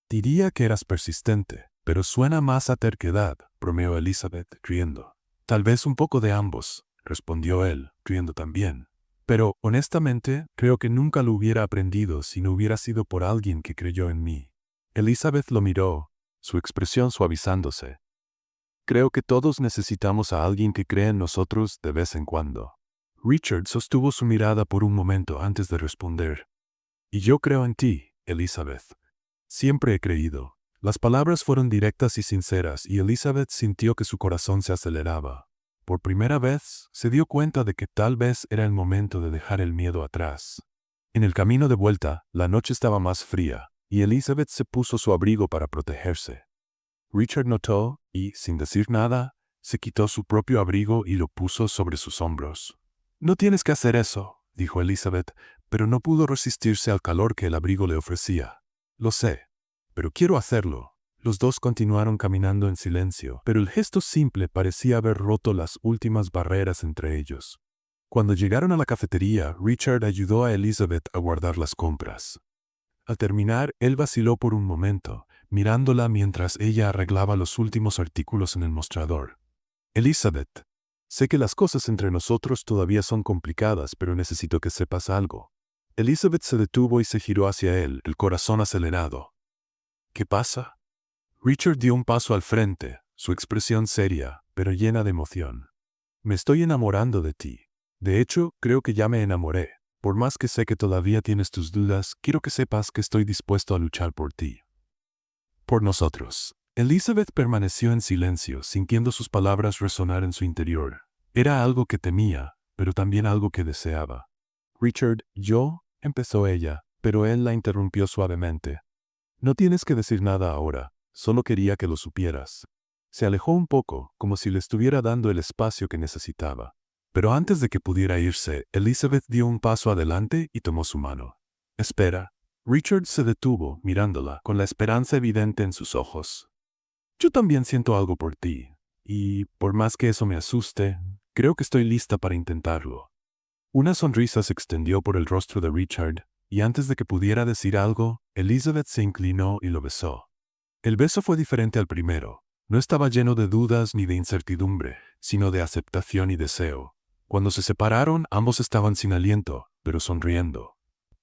«Diría que eras persistente, pero suena más a terquedad», bromeó Elizabeth, riendo. «Tal vez un poco de ambos», respondió él, riendo también. «Pero, honestamente, creo que nunca lo hubiera aprendido si no hubiera sido por alguien que creyó en mí». Elizabeth lo miró, su expresión suavizándose. «Creo que todos necesitamos a alguien que cree en nosotros de vez en cuando». Richard sostuvo su mirada por un momento antes de responder. «Y yo creo en ti, Elizabeth. Siempre he creído». Las palabras fueron directas y sinceras, y Elizabeth sintió que su corazón se aceleraba. Por primera vez, se dio cuenta de que tal vez era el momento de dejar el miedo atrás. En el camino de vuelta, la noche estaba más fría, y Elizabeth se puso su abrigo para protegerse. Richard notó, y, sin decir nada, se quitó su propio abrigo y lo puso sobre sus hombros. «No tienes que hacer eso», dijo Elizabeth, pero no pudo resistirse al calor que el abrigo le ofrecía. «Lo sé, pero quiero hacerlo». Los dos continuaron caminando en silencio, pero el gesto simple parecía haber roto las últimas barreras entre ellos. Cuando llegaron a la cafetería, Richard ayudó a Elizabeth a guardar las compras. Al terminar, él vaciló por un momento, mirándola mientras ella arreglaba los últimos artículos en el mostrador. «Elizabeth, sé que las cosas entre nosotros todavía son complicadas, pero necesito que sepas algo». Elizabeth se detuvo y se giró hacia él, el corazón acelerado. «¿Qué pasa?» Richard dio un paso al frente, su expresión seria, pero llena de emoción. «Me estoy enamorando de ti. De hecho, creo que ya me enamoré. Por más que sé que todavía tienes tus dudas, quiero que sepas que estoy dispuesto a luchar por ti. Por nosotros». Elizabeth permaneció en silencio, sintiendo sus palabras resonar en su interior. Era algo que temía, pero también algo que deseaba. «Richard, empezó ella, pero él la interrumpió suavemente. «No tienes que decir nada ahora, solo quería que lo supieras». Se alejó un poco, como si le estuviera dando el espacio que necesitaba. Pero antes de que pudiera irse, Elizabeth dio un paso adelante y tomó su mano. «Espera». Richard se detuvo, mirándola, con la esperanza evidente en sus ojos. «Yo también siento algo por ti, y, por más que eso me asuste, creo que estoy lista para intentarlo». Una sonrisa se extendió por el rostro de Richard, y antes de que pudiera decir algo, Elizabeth se inclinó y lo besó. El beso fue diferente al primero. No estaba lleno de dudas ni de incertidumbre, sino de aceptación y deseo. Cuando se separaron, ambos estaban sin aliento, pero sonriendo.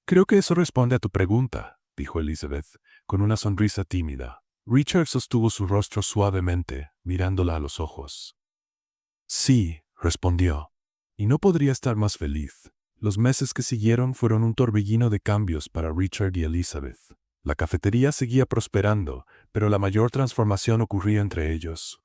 «Creo que eso responde a tu pregunta», dijo Elizabeth, con una sonrisa tímida. Richard sostuvo su rostro suavemente, mirándola a los ojos. «Sí», respondió, «y no podría estar más feliz». Los meses que siguieron fueron un torbellino de cambios para Richard y Elizabeth. La cafetería seguía prosperando, pero la mayor transformación ocurría entre ellos.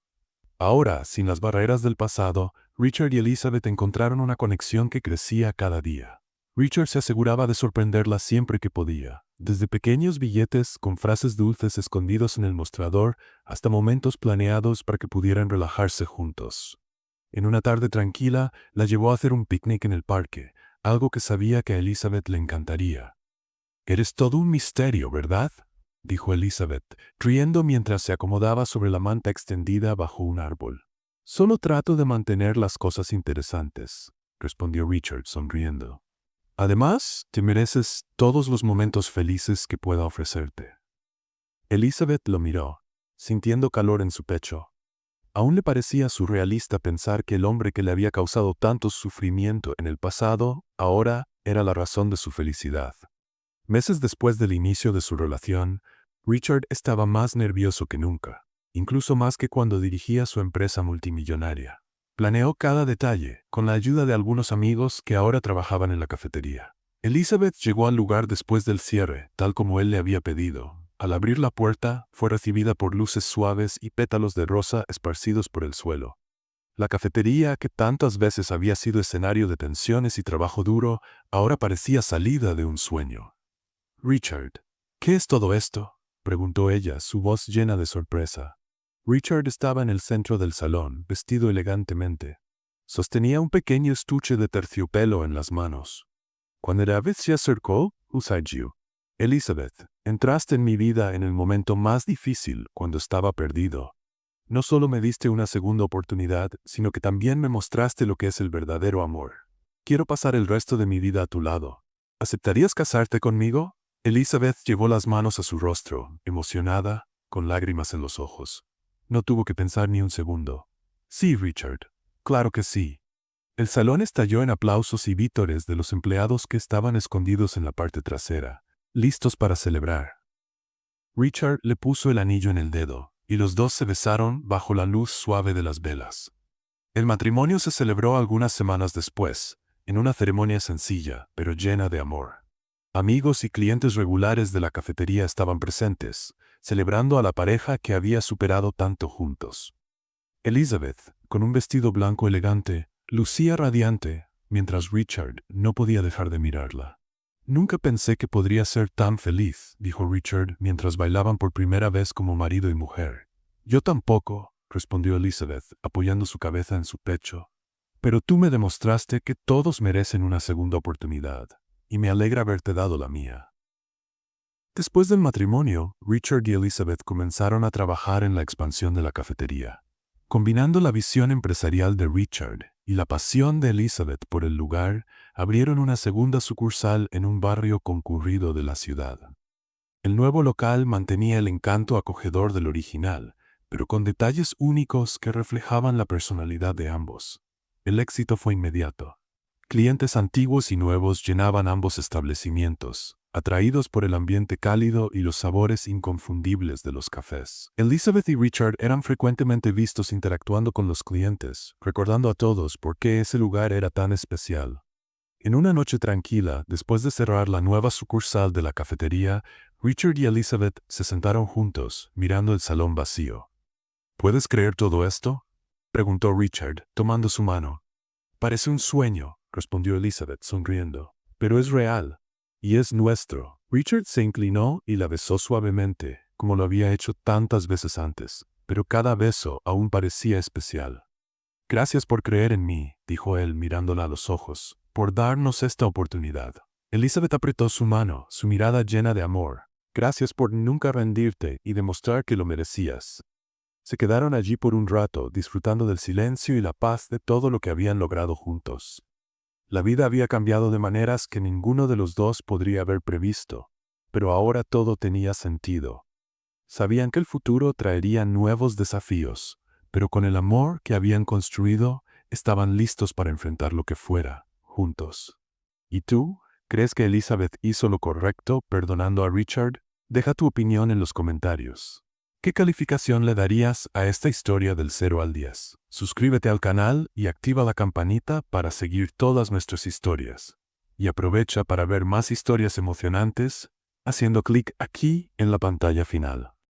Ahora, sin las barreras del pasado, Richard y Elizabeth encontraron una conexión que crecía cada día. Richard se aseguraba de sorprenderla siempre que podía, desde pequeños billetes con frases dulces escondidos en el mostrador hasta momentos planeados para que pudieran relajarse juntos. En una tarde tranquila, la llevó a hacer un picnic en el parque, algo que sabía que a Elizabeth le encantaría. «Eres todo un misterio, ¿verdad?», dijo Elizabeth, riendo mientras se acomodaba sobre la manta extendida bajo un árbol. «Solo trato de mantener las cosas interesantes», respondió Richard sonriendo. «Además, te mereces todos los momentos felices que pueda ofrecerte». Elizabeth lo miró, sintiendo calor en su pecho. Aún le parecía surrealista pensar que el hombre que le había causado tanto sufrimiento en el pasado, ahora era la razón de su felicidad. Meses después del inicio de su relación, Richard estaba más nervioso que nunca, incluso más que cuando dirigía su empresa multimillonaria. Planeó cada detalle, con la ayuda de algunos amigos que ahora trabajaban en la cafetería. Elizabeth llegó al lugar después del cierre, tal como él le había pedido. Al abrir la puerta, fue recibida por luces suaves y pétalos de rosa esparcidos por el suelo. La cafetería, que tantas veces había sido escenario de tensiones y trabajo duro, ahora parecía salida de un sueño. «Richard, ¿qué es todo esto?», preguntó ella, su voz llena de sorpresa. Richard estaba en el centro del salón, vestido elegantemente. Sostenía un pequeño estuche de terciopelo en las manos. Cuando David se acercó, usaijiu. «Elizabeth, entraste en mi vida en el momento más difícil, cuando estaba perdido. No solo me diste una segunda oportunidad, sino que también me mostraste lo que es el verdadero amor. Quiero pasar el resto de mi vida a tu lado. ¿Aceptarías casarte conmigo?». Elizabeth llevó las manos a su rostro, emocionada, con lágrimas en los ojos. No tuvo que pensar ni un segundo. «Sí, Richard. Claro que sí». El salón estalló en aplausos y vítores de los empleados que estaban escondidos en la parte trasera, listos para celebrar. Richard le puso el anillo en el dedo, y los dos se besaron bajo la luz suave de las velas. El matrimonio se celebró algunas semanas después, en una ceremonia sencilla, pero llena de amor. Amigos y clientes regulares de la cafetería estaban presentes, celebrando a la pareja que había superado tanto juntos. Elizabeth, con un vestido blanco elegante, lucía radiante, mientras Richard no podía dejar de mirarla. Nunca pensé que podría ser tan feliz, dijo Richard mientras bailaban por primera vez como marido y mujer. Yo tampoco, respondió Elizabeth, apoyando su cabeza en su pecho. Pero tú me demostraste que todos merecen una segunda oportunidad, y me alegra haberte dado la mía. Después del matrimonio, Richard y Elizabeth comenzaron a trabajar en la expansión de la cafetería. Combinando la visión empresarial de Richard y la pasión de Elizabeth por el lugar, abrieron una segunda sucursal en un barrio concurrido de la ciudad. El nuevo local mantenía el encanto acogedor del original, pero con detalles únicos que reflejaban la personalidad de ambos. El éxito fue inmediato. Clientes antiguos y nuevos llenaban ambos establecimientos, atraídos por el ambiente cálido y los sabores inconfundibles de los cafés. Elizabeth y Richard eran frecuentemente vistos interactuando con los clientes, recordando a todos por qué ese lugar era tan especial. En una noche tranquila, después de cerrar la nueva sucursal de la cafetería, Richard y Elizabeth se sentaron juntos, mirando el salón vacío. ¿Puedes creer todo esto?, preguntó Richard, tomando su mano. Parece un sueño, respondió Elizabeth, sonriendo. Pero es real. Y es nuestro. Richard se inclinó y la besó suavemente, como lo había hecho tantas veces antes, pero cada beso aún parecía especial. Gracias por creer en mí, dijo él mirándola a los ojos, por darnos esta oportunidad. Elizabeth apretó su mano, su mirada llena de amor. Gracias por nunca rendirte y demostrar que lo merecías. Se quedaron allí por un rato, disfrutando del silencio y la paz de todo lo que habían logrado juntos. La vida había cambiado de maneras que ninguno de los dos podría haber previsto, pero ahora todo tenía sentido. Sabían que el futuro traería nuevos desafíos, pero con el amor que habían construido, estaban listos para enfrentar lo que fuera, juntos. ¿Y tú? ¿Crees que Elizabeth hizo lo correcto perdonando a Richard? Deja tu opinión en los comentarios. ¿Qué calificación le darías a esta historia del 0 al 10? Suscríbete al canal y activa la campanita para seguir todas nuestras historias. Y aprovecha para ver más historias emocionantes haciendo clic aquí en la pantalla final.